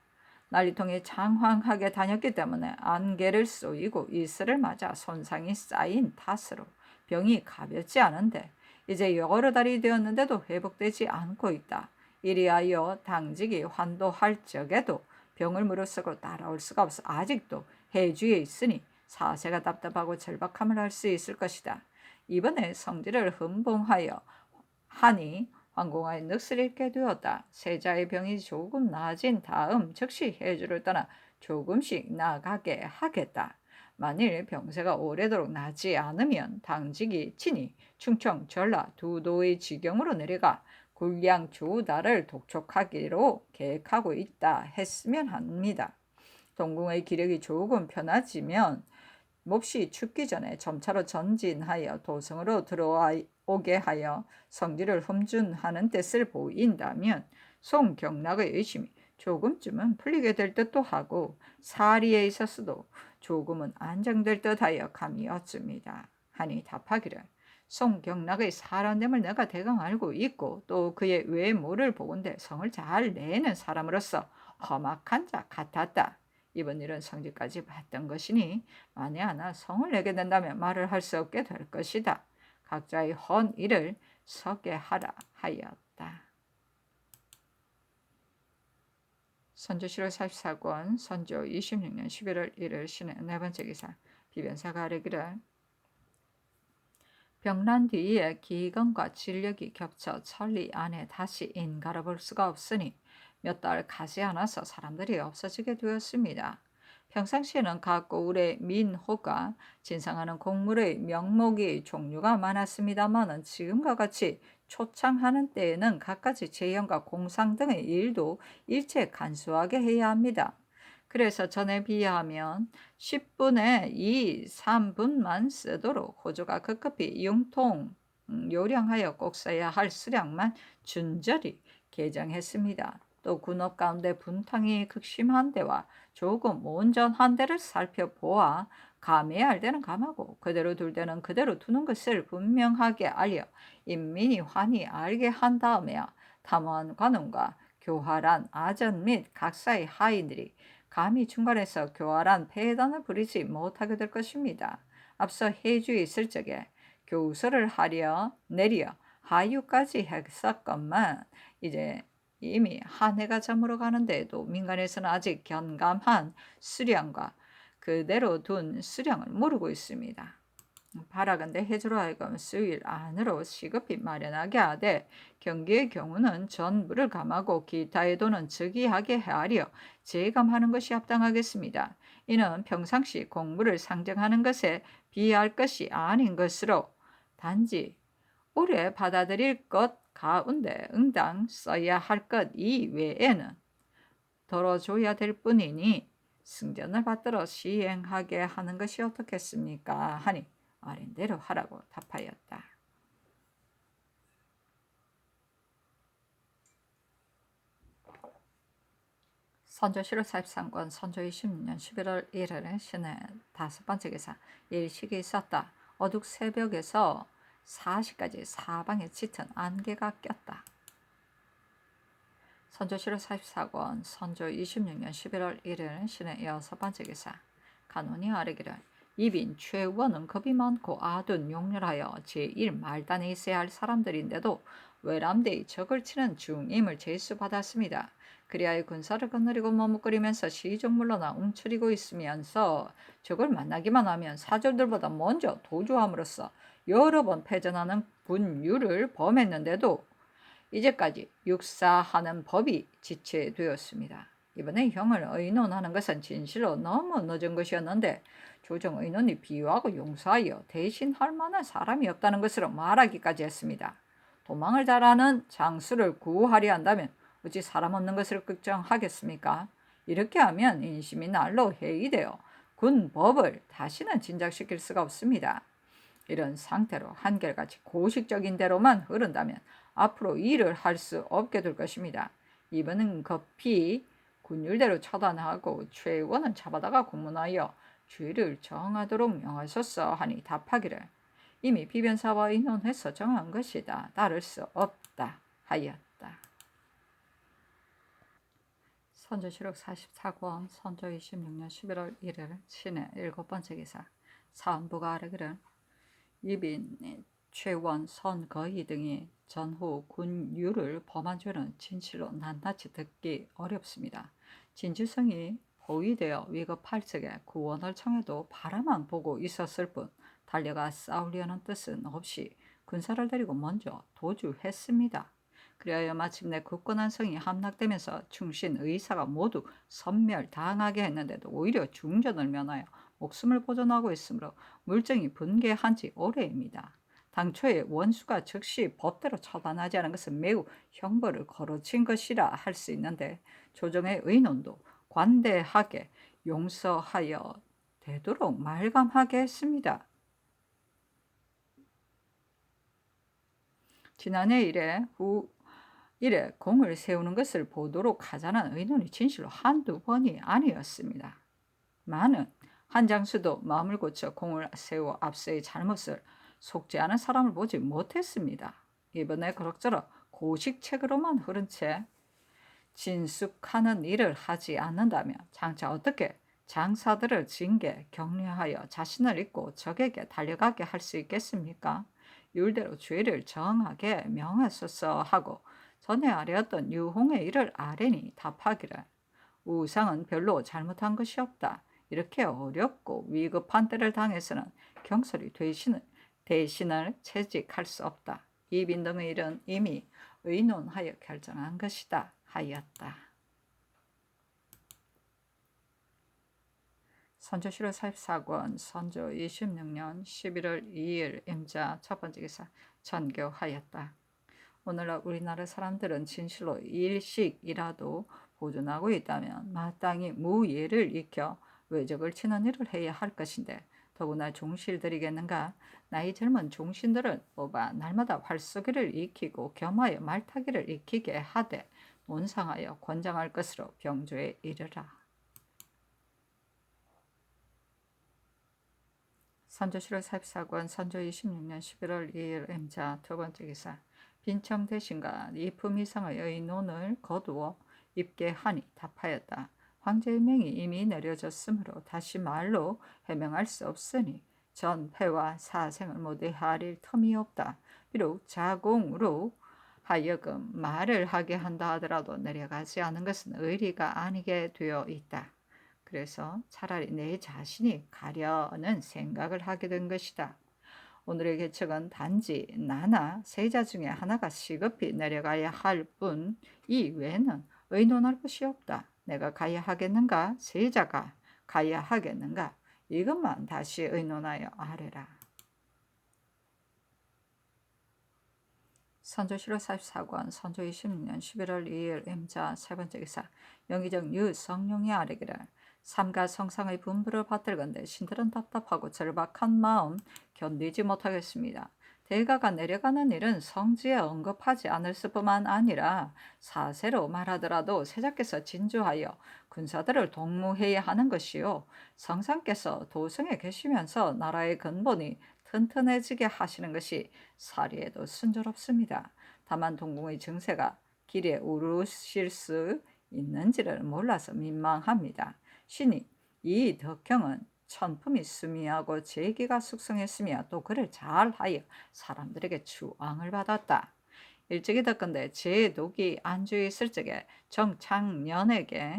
[SPEAKER 1] 난리통에 장황하게 다녔기 때문에 안개를 쏘이고 이슬을 맞아 손상이 쌓인 탓으로 병이 가볍지 않은데 이제 여러 달이 되었는데도 회복되지 않고 있다. 이리하여 당직이 환도할 적에도 병을 무릅쓰고 따라올 수가 없어 아직도 해주에 있으니 사세가 답답하고 절박함을 할 수 있을 것이다. 이번에 성질을 흥분하여 하니 황공하에 넋을 잃게 되었다. 세자의 병이 조금 나아진 다음 즉시 해주를 떠나 조금씩 나가게 하겠다. 만일 병세가 오래도록 나지 않으면 당직이 친히 충청, 전라 두 도의 지경으로 내려가 굴량 조달을 독촉하기로 계획하고 있다 했으면 합니다. 동궁의 기력이 조금 편해지면 몹시 춥기 전에 점차로 전진하여 도성으로 들어오게 하여 성질을 흠준하는 뜻을 보인다면 송경락의 의심이 조금쯤은 풀리게 될 듯도 하고 사리에 있어서도 조금은 안정될 듯하여 감이 얻습니다. 하니 답하기를 송경락의 사람됨을 내가 대강 알고 있고 또 그의 외모를 보건대 성을 잘 내는 사람으로서 험악한 자 같았다. 이번 일은 성질까지 봤던 것이니 만에 하나 성을 내게 된다면 말을 할 수 없게 될 것이다. 각자의 헌 일을 서게 하라 하였다. 선조실록 44권 선조 26년 11월 1일 신의 네 번째 기사 비변사가 아뢰기를 병난 뒤에 기근과 진력이 겹쳐 천리 안에 다시 인가를 볼 수가 없으니 몇 달 가지 않아서 사람들이 없어지게 되었습니다. 평상시에는 각 고을의 민호가 진상하는 곡물의 명목이 종류가 많았습니다만 지금과 같이 초창하는 때에는 갖가지 재현과 공상 등의 일도 일체 간소하게 해야 합니다. 그래서 전에 비하면 10분의 2, 3분만 쓰도록 호주가 급급히 융통 요량하여 꼭 써야 할 수량만 준절히 개정했습니다. 또 군업 가운데 분탕이 극심한 데와 조금 온전한 데를 살펴보아 감해야 할 때는 감하고 그대로 둘 때는 그대로 두는 것을 분명하게 알려 인민이 환히 알게 한 다음에야 탐관 관원과 교활한 아전 및 각사의 하인들이 감히 중간에서 교활한 폐단을 부리지 못하게 될 것입니다. 앞서 해주에 있을 적에 교우서를 내려 하유까지 했었건만 이제 이미 한 해가 저물어 가는데도 민간에서는 아직 견감한 수량과 그대로 둔 수량을 모르고 있습니다. 바라건대 해주로 하여금 수일 안으로 시급히 마련하게 하되 경기의 경우는 전부를 감하고 기타의 돈은 즉위하게 하려 재감하는 것이 합당하겠습니다. 이는 평상시 공부를 상정하는 것에 비할 것이 아닌 것으로 단지 올해 받아들일 것 가운데 응당 써야 할 것 이외에는 덜어줘야 될 뿐이니 승전을 받들어 시행하게 하는 것이 어떻겠습니까? 하니 아린대로 하라고 답하였다. 선조실록 43권 선조 26년 11월 1일에 신의 다섯 번째 기사 일식이 있었다. 어둑 새벽에서 4시까지 사방에 짙은 안개가 꼈다. 선조실록 44권 선조 26년 11월 1일 신의 여섯 번째 기사 간원이 아뢰기를 이빈 최원은 겁이 많고 아둔 용렬하여 제1 말단에 있어야 할 사람들인데도 외람되이 적을 치는 중임을 제수받았습니다. 그리하여 군사를 거느리고 머뭇거리면서 시종물러나 움츠리고 있으면서 적을 만나기만 하면 사절들보다 먼저 도주함으로써 여러 번 패전하는 분유를 범했는데도 이제까지 육사하는 법이 지체되었습니다. 이번에 형을 의논하는 것은 진실로 너무 늦은 것이었는데 조정 의논이 비유하고 용서하여 대신할 만한 사람이 없다는 것으로 말하기까지 했습니다. 도망을 잘하는 장수를 구하려 한다면 어찌 사람 없는 것을 걱정하겠습니까? 이렇게 하면 인심이 날로 해이되어 군법을 다시는 진작시킬 수가 없습니다. 이런 상태로 한결같이 고식적인 대로만 흐른다면 앞으로 일을 할 수 없게 될 것입니다. 이번은 급히 군율대로 처단하고 최원은 잡아다가 공문하여 죄를 정하도록 명하소서 하니 답하기를 이미 비변사와 의논해서 정한 것이다. 다를 수 없다 하였다. 선조실록 44권 선조 26년 11월 1일 신의 일곱 번째 기사 사헌부가 아뢰기를 이빈 최원, 선거의 등이 전후 군유를 범한 죄는 진실로 낱낱이 듣기 어렵습니다. 진주성이 포위되어 위급할 적에 구원을 청해도 바라만 보고 있었을 뿐 달려가 싸우려는 뜻은 없이 군사를 데리고 먼저 도주했습니다. 그리하여 마침내 굳건한 성이 함락되면서 충신 의사가 모두 섬멸당하게 했는데도 오히려 중전을 면하여 목숨을 보존하고 있으므로 물정이 분개한 지 오래입니다. 당초에 원수가 즉시 법대로 처단하지 않은 것은 매우 형벌을 거르친 것이라 할 수 있는데 조정의 의논도 관대하게 용서하여 되도록 말감하게 했습니다. 지난해 이래 공을 세우는 것을 보도록 하자는 의논이 진실로 한두 번이 아니었습니다. 많은 한장수도 마음을 고쳐 공을 세워 앞서의 잘못을 속지 않은 사람을 보지 못했습니다. 이번에 그럭저럭 고식책으로만 흐른 채 진숙하는 일을 하지 않는다면 장차 어떻게 장사들을 징계, 격려하여 자신을 잊고 적에게 달려가게 할 수 있겠습니까? 율대로 죄를 정하게 명하소서 하고 전에 아뢰었던 유홍의 일을 아뢰니 답하기를 우상은 별로 잘못한 것이 없다. 이렇게 어렵고 위급한 때를 당해서는 경솔히 대신을 채직할 수 없다. 이빈 등의 일은 이미 의논하여 결정한 것이다 하였다. 선조실록 44권 선조 26년 11월 2일 임자 첫 번째 기사 전교하였다. 오늘날 우리나라 사람들은 진실로 일식이라도 보존하고 있다면 마땅히 무예를 익혀 외적을 치는 일을 해야 할 것인데 더구나 종실들이겠는가. 나이 젊은 종신들은 뽑아 날마다 활쏘기를 익히고 겸하여 말타기를 익히게 하되 논상하여 권장할 것으로 병조에 이르라. 선조실록 44권 선조 26년 11월 2일 임자 두 번째 기사 빈청 대신과 이품 이상의 의논을 거두어 입게 하니 답하였다. 황제의 명이 이미 내려졌으므로 다시 말로 해명할 수 없으니 전패와 사생을 모두 헤아릴 틈이 없다. 비록 자공으로 하여금 말을 하게 한다 하더라도 내려가지 않은 것은 의리가 아니게 되어 있다. 그래서 차라리 내 자신이 가려는 생각을 하게 된 것이다. 오늘의 개척은 단지 나나 세자 중에 하나가 시급히 내려가야 할 뿐 이 외에는 의논할 것이 없다. 내가 가야 하겠는가? 세자가 가야 하겠는가? 이것만 다시 의논하여 아뢰라. 선조실록 44권 선조 26년 11월 2일 임자 세 번째 기사 영의정 유성룡이 아뢰기를 삼가 성상의 분부를 받들건대 신들은 답답하고 절박한 마음 견디지 못하겠습니다. 대가가 내려가는 일은 성지에 언급하지 않을 뿐만 아니라 사세로 말하더라도 세자께서 진주하여 군사들을 동무해야 하는 것이요 성상께서 도성에 계시면서 나라의 근본이 튼튼해지게 하시는 것이 사리에도 순조롭습니다. 다만 동궁의 증세가 길에 오르실 수 있는지를 몰라서 민망합니다. 신이 이 덕형은 천품이 수미하고 재기가 숙성했으며 또 그를 잘하여 사람들에게 추앙을 받았다. 일찍이 덕건대 제독이 안주에 있을 적에 정창년에게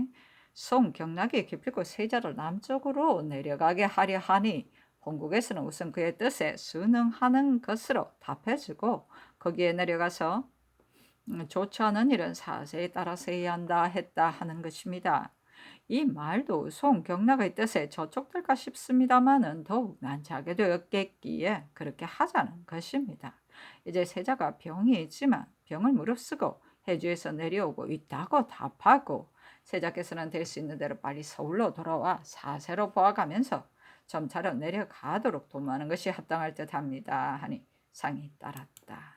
[SPEAKER 1] 송경락이 기필코 세자를 남쪽으로 내려가게 하려 하니 본국에서는 우선 그의 뜻에 순응하는 것으로 답해주고 거기에 내려가서 조처하는 일은 사세에 따라서 해야 한다 했다 하는 것입니다. 이 말도 송경락의 뜻에 저촉될까 싶습니다마는 더욱 난처하게 되었겠기에 그렇게 하자는 것입니다. 이제 세자가 병이 있지만 병을 무릅쓰고 해주에서 내려오고 있다고 답하고 세자께서는 될 수 있는 대로 빨리 서울로 돌아와 사세로 보아가면서 점차로 내려가도록 도모하는 것이 합당할 듯합니다 하니 상이 따랐다.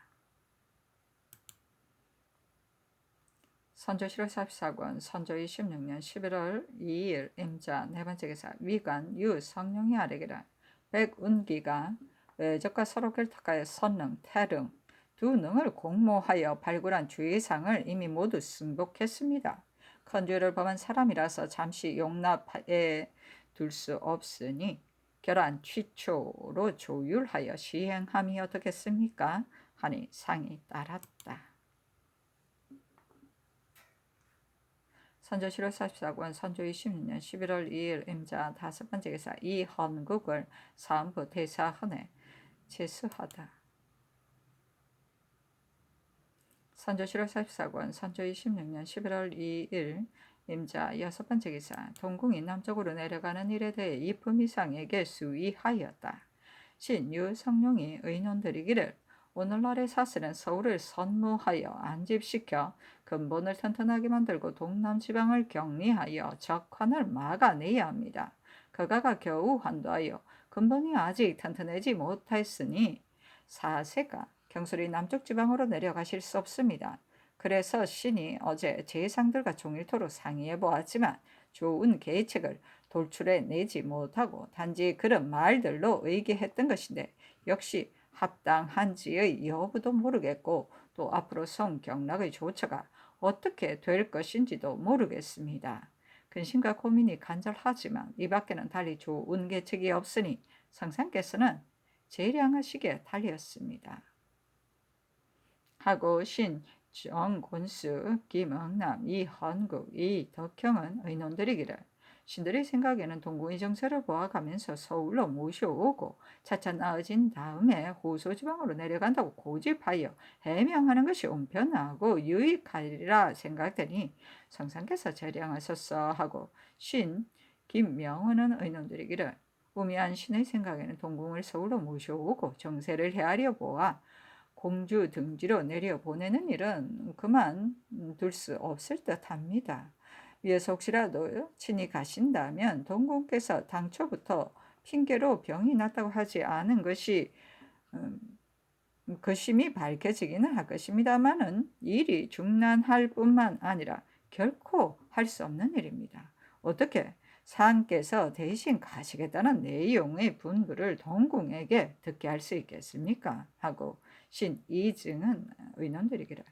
[SPEAKER 1] 선조실록 44권 선조 26년 11월 2일 임자 네 번째 기사 위관 유성룡이 아뢰기를 백운기가 외적과 서로 결탁하여 선릉, 태릉 두 능을 공모하여 발굴한 주의상을 이미 모두 승복했습니다. 큰 죄를 범한 사람이라서 잠시 용납해 둘 수 없으니 결안 취초로 조율하여 시행함이 어떻겠습니까? 하니 상이 따랐다. 선조 7월 44권 선조 26년 11월 2일 임자 5번째 기사 이헌국을 사헌부 대사헌에 제수하다. 선조 7월 44권 선조 26년 11월 2일 임자 6번째 기사 동궁이 남쪽으로 내려가는 일에 대해 이품이상에게 수의하였다. 신 유성룡이 의논드리기를 오늘날의 사슬은 서울을 선무하여 안집시켜 근본을 튼튼하게 만들고 동남지방을 격리하여 적환을 막아내야 합니다. 그가가 겨우 한도하여 근본이 아직 튼튼하지 못했으니 사세가 경솔히 남쪽 지방으로 내려가실 수 없습니다. 그래서 신이 어제 재상들과 종일토로 상의해 보았지만 좋은 계책을 돌출해 내지 못하고 단지 그런 말들로 의기했던 것인데 역시 합당한지의 여부도 모르겠고 또 앞으로 성경락의 조처가 어떻게 될 것인지도 모르겠습니다. 근심과 고민이 간절하지만 이 밖에는 달리 좋은 계책이 없으니 성상께서는 재량하시기에 달렸습니다. 하고 신, 정곤수, 김응남, 이헌국, 이덕형은 의논드리기를 신들의 생각에는 동궁의 정세를 보아가면서 서울로 모셔오고 차차 나아진 다음에 호소지방으로 내려간다고 고집하여 해명하는 것이 온편하고 유익하리라 생각되니 성상께서 재량하소서 하고 신, 김명은은 의논드리기를 우미한 신의 생각에는 동궁을 서울로 모셔오고 정세를 헤아려 보아 공주 등지로 내려보내는 일은 그만둘 수 없을 듯합니다. 위에서 혹시라도 친히 가신다면 동궁께서 당초부터 핑계로 병이 났다고 하지 않은 것이 그 심이 밝혀지기는 할 것입니다만은 일이 중난할 뿐만 아니라 결코 할 수 없는 일입니다. 어떻게 상께서 대신 가시겠다는 내용의 분부를 동궁에게 듣게 할 수 있겠습니까? 하고 신 이증은 의논드리기를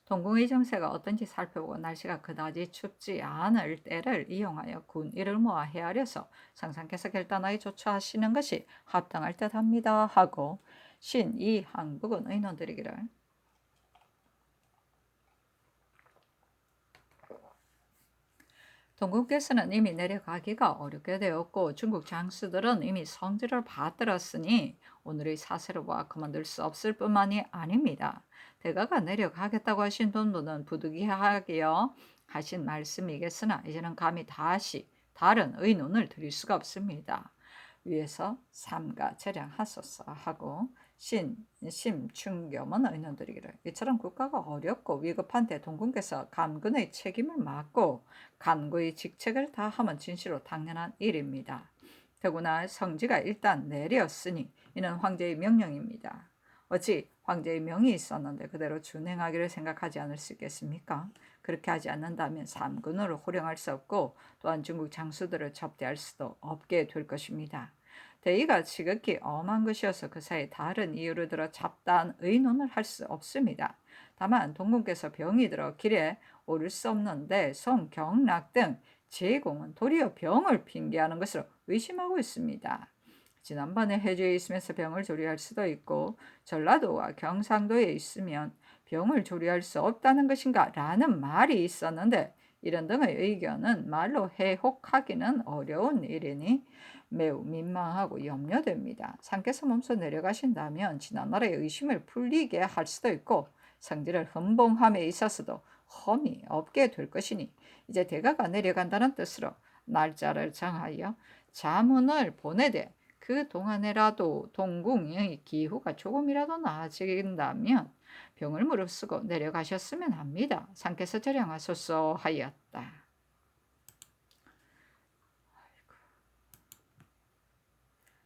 [SPEAKER 1] 동궁의 정세가 어떤지 살펴보고 날씨가 그다지 춥지 않을 때를 이용하여 군의를 모아 헤아려서 상상께서 결단하여 조처하시는 것이 합당할 듯합니다. 하고 신 이항북은 의논드리기를 동궁께서는 이미 내려가기가 어렵게 되었고 중국 장수들은 이미 성질을 받들었으니 오늘의 사세를 보아 그만둘 수 없을 뿐만이 아닙니다. 대가가 내려가겠다고 하신 분은 부득이하게요 하신 말씀이겠으나 이제는 감히 다시 다른 의논을 드릴 수가 없습니다. 위에서 삼가 재량하소서 하고 심충겸은 의논드리기를 이처럼 국가가 어렵고 위급한 때 동궁께서 감군의 책임을 맡고 간구의 직책을 다하면 진실로 당연한 일입니다. 더구나 성지가 일단 내렸으니 이는 황제의 명령입니다. 어찌 황제의 명이 있었는데 그대로 준행하기를 생각하지 않을 수 있겠습니까? 그렇게 하지 않는다면 삼군으로 호령할 수 없고 또한 중국 장수들을 접대할 수도 없게 될 것입니다. 대의가 지극히 엄한 것이어서 그 사이 다른 이유를 들어 잡다한 의논을 할 수 없습니다. 다만 동궁께서 병이 들어 길에 오를 수 없는데 송경락 등 제공은 도리어 병을 핑계하는 것으로 의심하고 있습니다. 지난번에 해주에 있으면서 병을 조리할 수도 있고 전라도와 경상도에 있으면 병을 조리할 수 없다는 것인가 라는 말이 있었는데 이런 등의 의견은 말로 해혹하기는 어려운 일이니 매우 민망하고 염려됩니다. 상께서 몸소 내려가신다면 지난날의 의심을 풀리게 할 수도 있고 성질을 흠봉함에 있어서도 험이 없게 될 것이니 이제 대가가 내려간다는 뜻으로 날짜를 정하여 자문을 보내되 그 동안에라도 동궁의 기후가 조금이라도 나아진다면 병을 무릅쓰고 내려가셨으면 합니다. 상께서 재량하소서 하였다.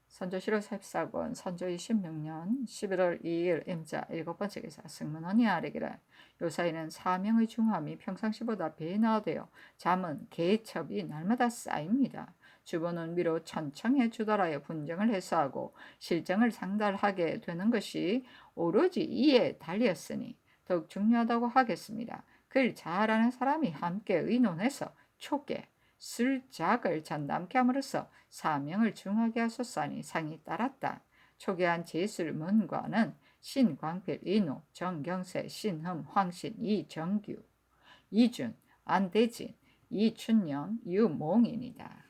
[SPEAKER 1] 선조 7월 44권 선조 26년 11월 2일 임자 7번째 기사 승문원이 아뢰기를 요사이는 사명의 중함이 평상시보다 배나 되어 잠은 개첩이 날마다 쌓입니다. 주보는 위로 천청에 주달하여 분쟁을 해소하고 실정을 상달하게 되는 것이 오로지 이에 달렸으니 더욱 중요하다고 하겠습니다. 글 잘하는 사람이 함께 의논해서 촉게 술작을 전담케 함으로써 사명을 중하게 하소서하니 상이 따랐다. 초기한 제술문과는 신광필, 이노, 정경세, 신흠, 황신, 이정규, 이준, 안대진, 이춘년, 유몽인이다.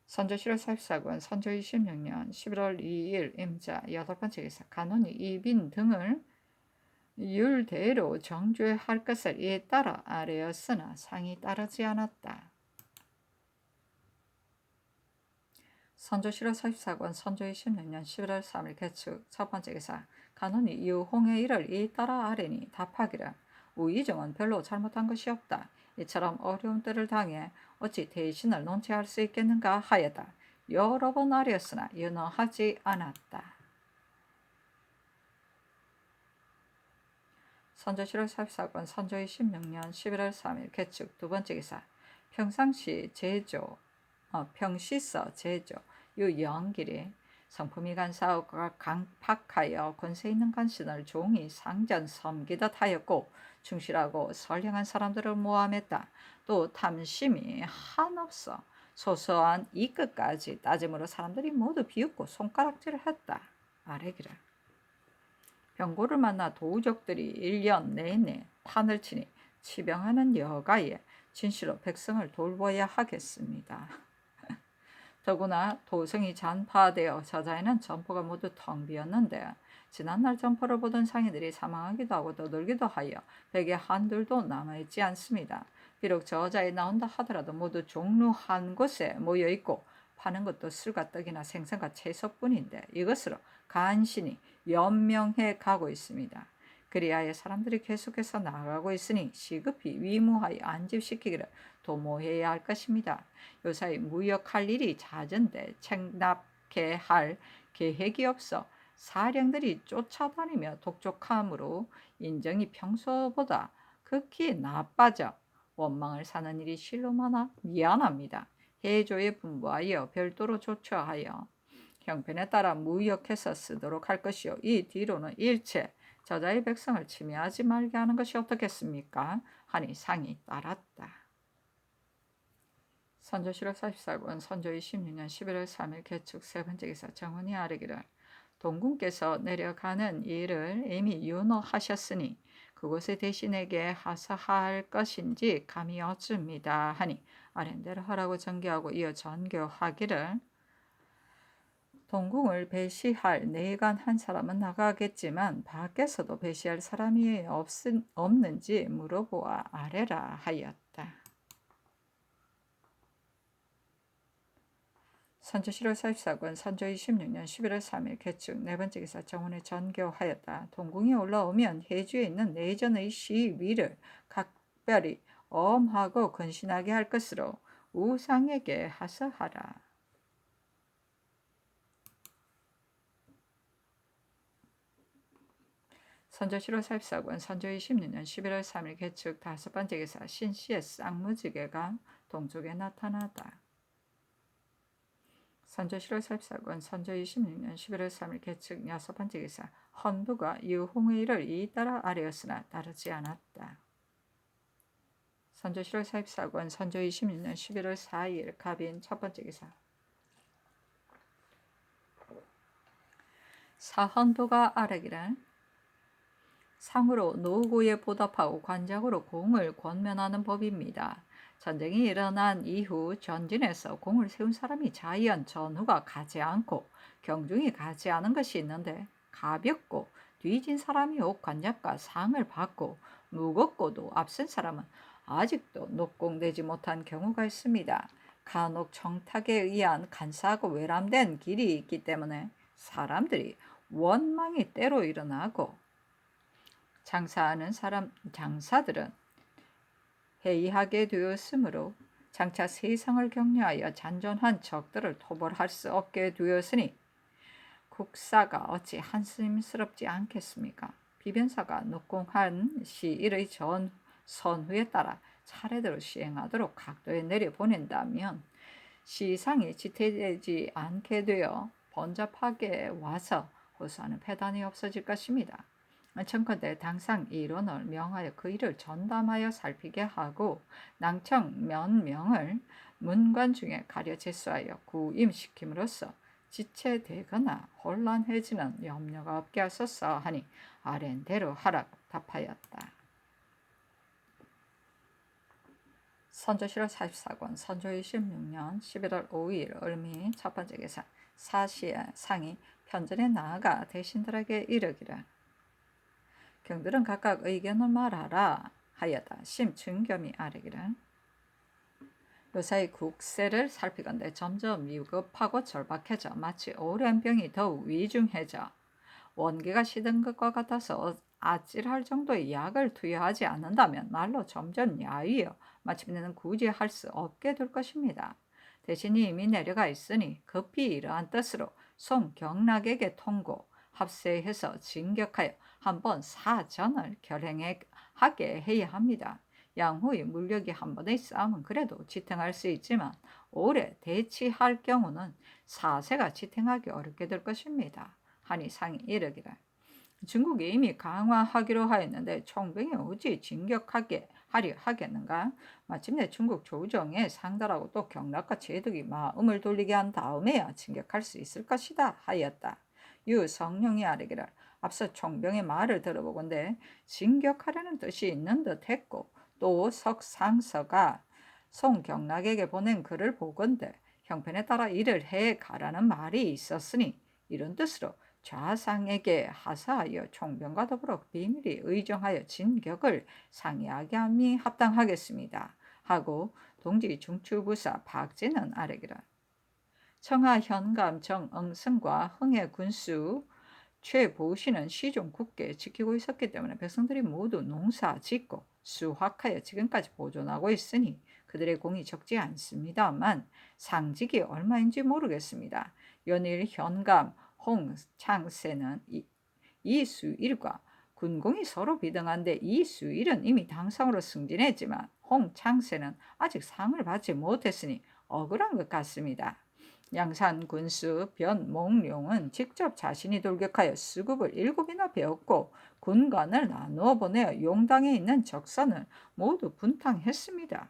[SPEAKER 1] 선조 7월 44권 선조 26년 11월 2일 임자 8번째 기사 간원이 이빈 등을 율대로 정죄할 것을 이에 따라 아뢰었으나 상이 따르지 않았다. 선조 7월 44권 선조 26년 11월 3일 개축 첫번째 기사 간원이 이후 홍해 일을 이에 따라 아뢰니 답하기를 우이정은 별로 잘못한 것이 없다. 이처럼 어려운 때를 당해 어찌 대신을 논치할 수 있겠는가 하였다. 여러 번 아뢰었으나 연어하지 않았다. 선조 7월 44권 선조 26년 11월 3일 개축 두번째 기사 평상시 제조 평시서 제조 유영길이 성품이 간사하고 강팍하여 권세 있는 간신을 종이 상전 섬기듯 하였고 충실하고 선량한 사람들을 모함했다. 또 탐심이 한없어 소소한 이 끝까지 따짐으로 사람들이 모두 비웃고 손가락질을 했다. 아래기를 병고를 만나 도우족들이 1년 내내 판을 치니 치병하는 여가에 진실로 백성을 돌보아야 하겠습니다. 더구나 도성이 잔파되어 저자에는 점포가 모두 텅 비었는데 지난날 점포를 보던 상인들이 사망하기도 하고 떠돌기도 하여 베개 한둘도 남아있지 않습니다. 비록 저자에 나온다 하더라도 모두 종로 한 곳에 모여있고 파는 것도 술과 떡이나 생선과 채소뿐인데 이것으로 간신히 연명해 가고 있습니다. 그리하여 사람들이 계속해서 나아가고 있으니 시급히 위무하여 안집시키기를 도모해야 할 것입니다. 요사이 무역할 일이 잦은데 책납케 할 계획이 없어 사령들이 쫓아다니며 독촉함으로 인정이 평소보다 극히 나빠져 원망을 사는 일이 실로 많아 미안합니다. 해조에 분부하여 별도로 조처하여 형편에 따라 무역해서 쓰도록 할 것이요. 이 뒤로는 일체 저자의 백성을 침해하지 말게 하는 것이 어떻겠습니까? 하니 상이 따랐다. 선조 7월 44권 선조 26년 11월 3일 개축 세번째 기사 정훈이 아뢰기를 동군께서 내려가는 일을 이미 윤호하셨으니 그곳에 대신에게 하사할 것인지 감이 없습니다. 하니 아랜대로 하라고 전교하고 이어 전교하기를 동궁을 배시할 내관 한 사람은 나가겠지만 밖에서도 배시할 사람이 없는지 물어보아 아뢰라 하였다. 선조 7월 44권 선조 26년 11월 3일 개축 네번째 기사 정원에 전교하였다. 동궁이 올라오면 해주에 있는 내전의 시위를 각별히 엄하고 근신하게 할 것으로 우상에게 하사하라. 선조 7월 44권 선조 26년 11월 3일 개축 다섯번째 기사 신씨의 쌍무지개가 동쪽에 나타나다. 선조 7월 44권 선조 26년 11월 3일 개축 여섯번째 기사 헌부가 유홍의 일을 이따라 아뢰었으나 따르지 않았다. 선조 7월 44권 선조 26년 11월 4일 갑인 첫번째 기사 사헌부가 아뢰기를 상으로 노구에 보답하고 관작으로 공을 권면하는 법입니다. 전쟁이 일어난 이후 전진에서 공을 세운 사람이 자연 전후가 가지 않고 경중이 가지 않은 것이 있는데 가볍고 뒤진 사람이 옥 관작과 상을 받고 무겁고도 앞선 사람은 아직도 녹공되지 못한 경우가 있습니다. 간혹 청탁에 의한 간사하고 외람된 길이 있기 때문에 사람들이 원망이 때로 일어나고 장사하는 장사들은 해이하게 되었으므로 장차 세상을 격려하여 잔존한 적들을 토벌할 수 없게 되었으니 국사가 어찌 한심스럽지 않겠습니까? 비변사가 녹공한 시일의 선후에 따라 차례대로 시행하도록 각도에 내려보낸다면 시상이 지태되지 않게 되어 번잡하게 와서 호소하는 폐단이 없어질 것입니다. 청컨대 당상 일원을 명하여 그 일을 전담하여 살피게 하고 낭청 몇 명을 문관 중에 가려 제수하여 구임시킴으로써 지체되거나 혼란해지는 염려가 없게 하소서 하니 아랜대로 하라고 답하였다. 선조실록 44권 선조 26년 11월 5일 을미 첫 번째 계산 사시의 상이 편전에 나아가 대신들에게 이르기를 경들은 각각 의견을 말하라 하였다. 심춘겸이 아뢰기를 요사이 국세를 살피건대 점점 위급하고 절박해져 마치 오랜 병이 더욱 위중해져 원기가 시든 것과 같아서 아찔할 정도의 약을 투여하지 않는다면 날로 점점 야위어 마침내는 굳이 할 수 없게 될 것입니다. 대신 이미 내려가 있으니 급히 이러한 뜻으로 송경락에게 통고 합세해서 진격하여 한번 사전을 결행하게 해야 합니다. 양후의 물력이 한 번의 싸움은 그래도 지탱할 수 있지만 오래 대치할 경우는 사세가 지탱하기 어렵게 될 것입니다. 하니 상이 이르기를 중국이 이미 강화하기로 하였는데 총병이 어찌 진격하게 하려 하겠는가? 마침내 중국 조정에 상달하고 또 경락과 제독이 마음을 돌리게 한 다음에야 진격할 수 있을 것이다 하였다. 유성룡이 아뢰기를 앞서 총병의 말을 들어보건대 진격하려는 뜻이 있는 듯 했고 또 석상서가 송경락에게 보낸 글을 보건대 형편에 따라 일을 해 가라는 말이 있었으니 이런 뜻으로 좌상에게 하사하여 총병과 더불어 비밀히 의정하여 진격을 상의하게 함이 합당하겠습니다. 하고 동지 중추부사 박진은 아뢰기를 청하 현감 정응승과 흥해 군수 최보시는 시종 굳게 지키고 있었기 때문에 백성들이 모두 농사 짓고 수확하여 지금까지 보존하고 있으니 그들의 공이 적지 않습니다만 상직이 얼마인지 모르겠습니다. 연일 현감 홍창세는 이수일과 군공이 서로 비등한데 이수일은 이미 당상으로 승진했지만 홍창세는 아직 상을 받지 못했으니 억울한 것 같습니다. 양산 군수 변몽룡은 직접 자신이 돌격하여 수급을 7이나 배웠고 군관을 나누어 보내어 용당에 있는 적선을 모두 분탕했습니다.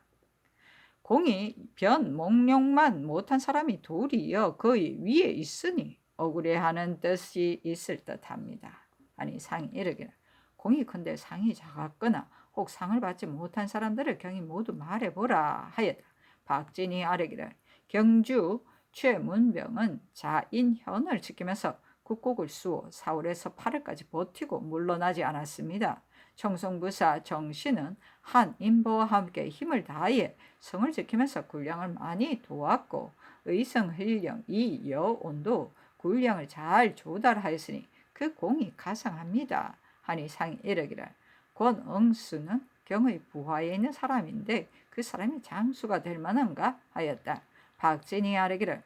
[SPEAKER 1] 공이 변몽룡만 못한 사람이 둘이여 그의 위에 있으니 억울해하는 뜻이 있을 듯합니다. 아니 상이 이르기를 공이 큰데 상이 작았거나 혹 상을 받지 못한 사람들을 경히 모두 말해보라 하였다. 박진이 아뢰기를 경주 최문병은 자인현을 지키면서 국곡을 수호 4월에서 8월까지 버티고 물러나지 않았습니다. 청송부사 정신은 한인보와 함께 힘을 다해 성을 지키면서 군량을 많이 도왔고 의성힐령 이여온도 군량을 잘 조달하였으니 그 공이 가상합니다. 하니 상이 이르기를 권응수는 경의 부하에 있는 사람인데 그 사람이 장수가 될 만한가 하였다. 박진이 아뢰기를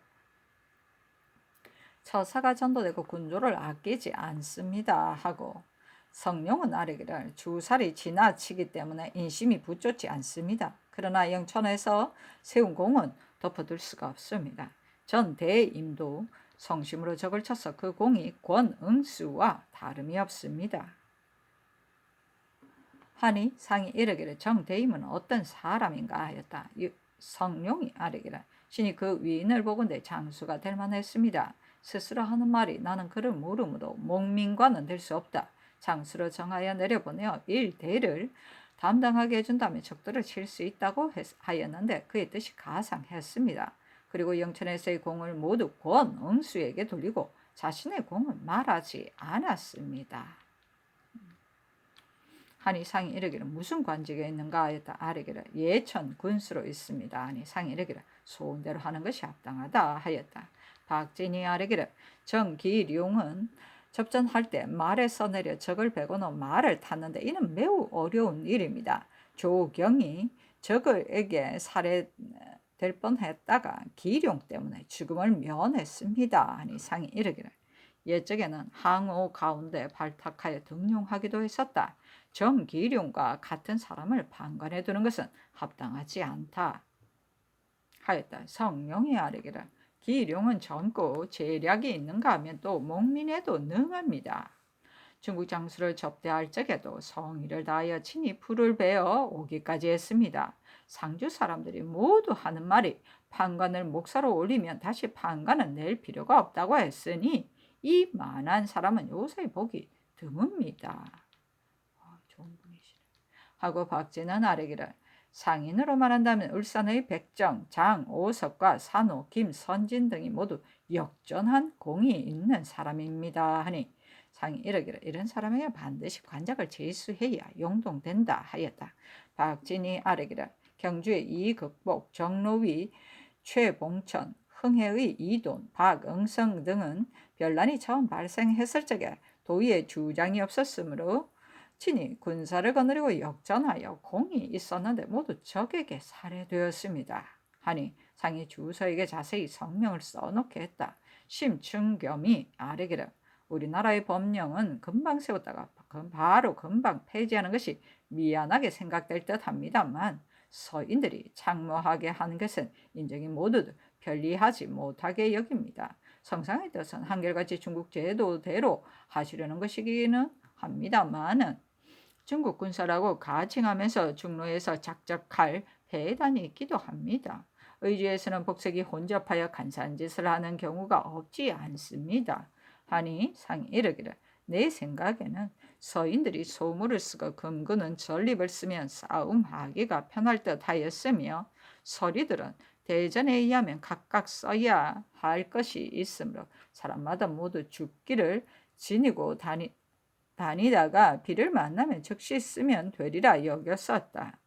[SPEAKER 1] 처사가 전도되고 군조를 아끼지 않습니다 하고 성룡은 아뢰기를 주살이 지나치기 때문에 인심이 붙잡지 않습니다. 그러나 영천에서 세운 공은 덮어둘 수가 없습니다. 전 대임도 성심으로 적을 쳐서 그 공이 권응수와 다름이 없습니다. 하니 상이 이르기를 정대임은 어떤 사람인가 하였다. 성룡이 아뢰기를 신이 그 위인을 보건대 장수가 될 만했습니다. 스스로 하는 말이 나는 그를 모르므로 목민과는 될 수 없다. 장수로 정하여 내려보내어 일대를 담당하게 해준다면 적들을 칠 수 있다고 하였는데 그의 뜻이 가상했습니다. 그리고 영천에서의 공을 모두 권응수에게 돌리고 자신의 공은 말하지 않았습니다. 하니 상이 이르기를 무슨 관직에 있는가 하였다. 아뢰기를 예천 군수로 있습니다. 하니 상이 이르기를 소원대로 하는 것이 합당하다 하였다. 박진이 아뢰기를 정기룡은 접전할 때 말에 써내려 적을 베고는 말을 탔는데 이는 매우 어려운 일입니다. 조경이 적에게 살해될 뻔했다가 기룡 때문에 죽음을 면했습니다. 하니 상이 이르기를 옛적에는 항오 가운데 발탁하여 등용하기도 했었다. 정기룡과 같은 사람을 방관해 두는 것은 합당하지 않다 하였다. 성룡이 아뢰기를 기룡은 젊고 재력이 있는가 하면 또 목민에도 능합니다. 중국 장수를 접대할 적에도 성의를 다하여 친히 불을 베어 오기까지 했습니다. 상주 사람들이 모두 하는 말이 판관을 목사로 올리면 다시 판관은 낼 필요가 없다고 했으니 이 만한 사람은 요새 보기 드뭅니다. 좋은 분이시네. 하고 박진은 아뢰기를 상인으로 말한다면 울산의 백정, 장, 오석과 산호, 김, 선진 등이 모두 역전한 공이 있는 사람입니다 하니 상이 이러기를 이런 사람에게 반드시 관작을 제수해야 용동된다 하였다. 박진이 아뢰기를 경주의 이극복, 정로위, 최봉천, 흥해의 이돈, 박응성 등은 변란이 처음 발생했을 적에 도의의 주장이 없었으므로 친히 군사를 거느리고 역전하여 공이 있었는데 모두 적에게 살해되었습니다. 하니 상이 주서에게 자세히 성명을 써놓게 했다. 심충겸이 아뢰기를 우리나라의 법령은 금방 세웠다가 바로 금방 폐지하는 것이 미안하게 생각될 듯합니다만 서인들이 창모하게 하는 것은 인정이 모두 편리하지 못하게 여깁니다. 성상의 뜻은 한결같이 중국 제도대로 하시려는 것이기는 합니다만은 중국 군사라고 가칭하면서 중로에서 작작할 배단이 있기도 합니다. 의주에서는 복색이 혼접하여 간사한 짓을 하는 경우가 없지 않습니다. 하니 상이 이르기를 내 생각에는 서인들이 소물을 쓰고 금구는 전립을 쓰면 싸움하기가 편할 듯 하였으며 서리들은 대전에 의하면 각각 써야 할 것이 있으므로 사람마다 모두 죽기를 지니고 다니다가 비를 만나면 즉시 쓰면 되리라 여겼었다.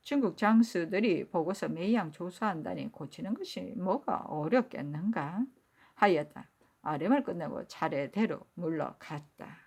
[SPEAKER 1] 중국 장수들이 보고서 매양 조사한다니 고치는 것이 뭐가 어렵겠는가 하였다. 아뢰을 끝내고 차례대로 물러갔다.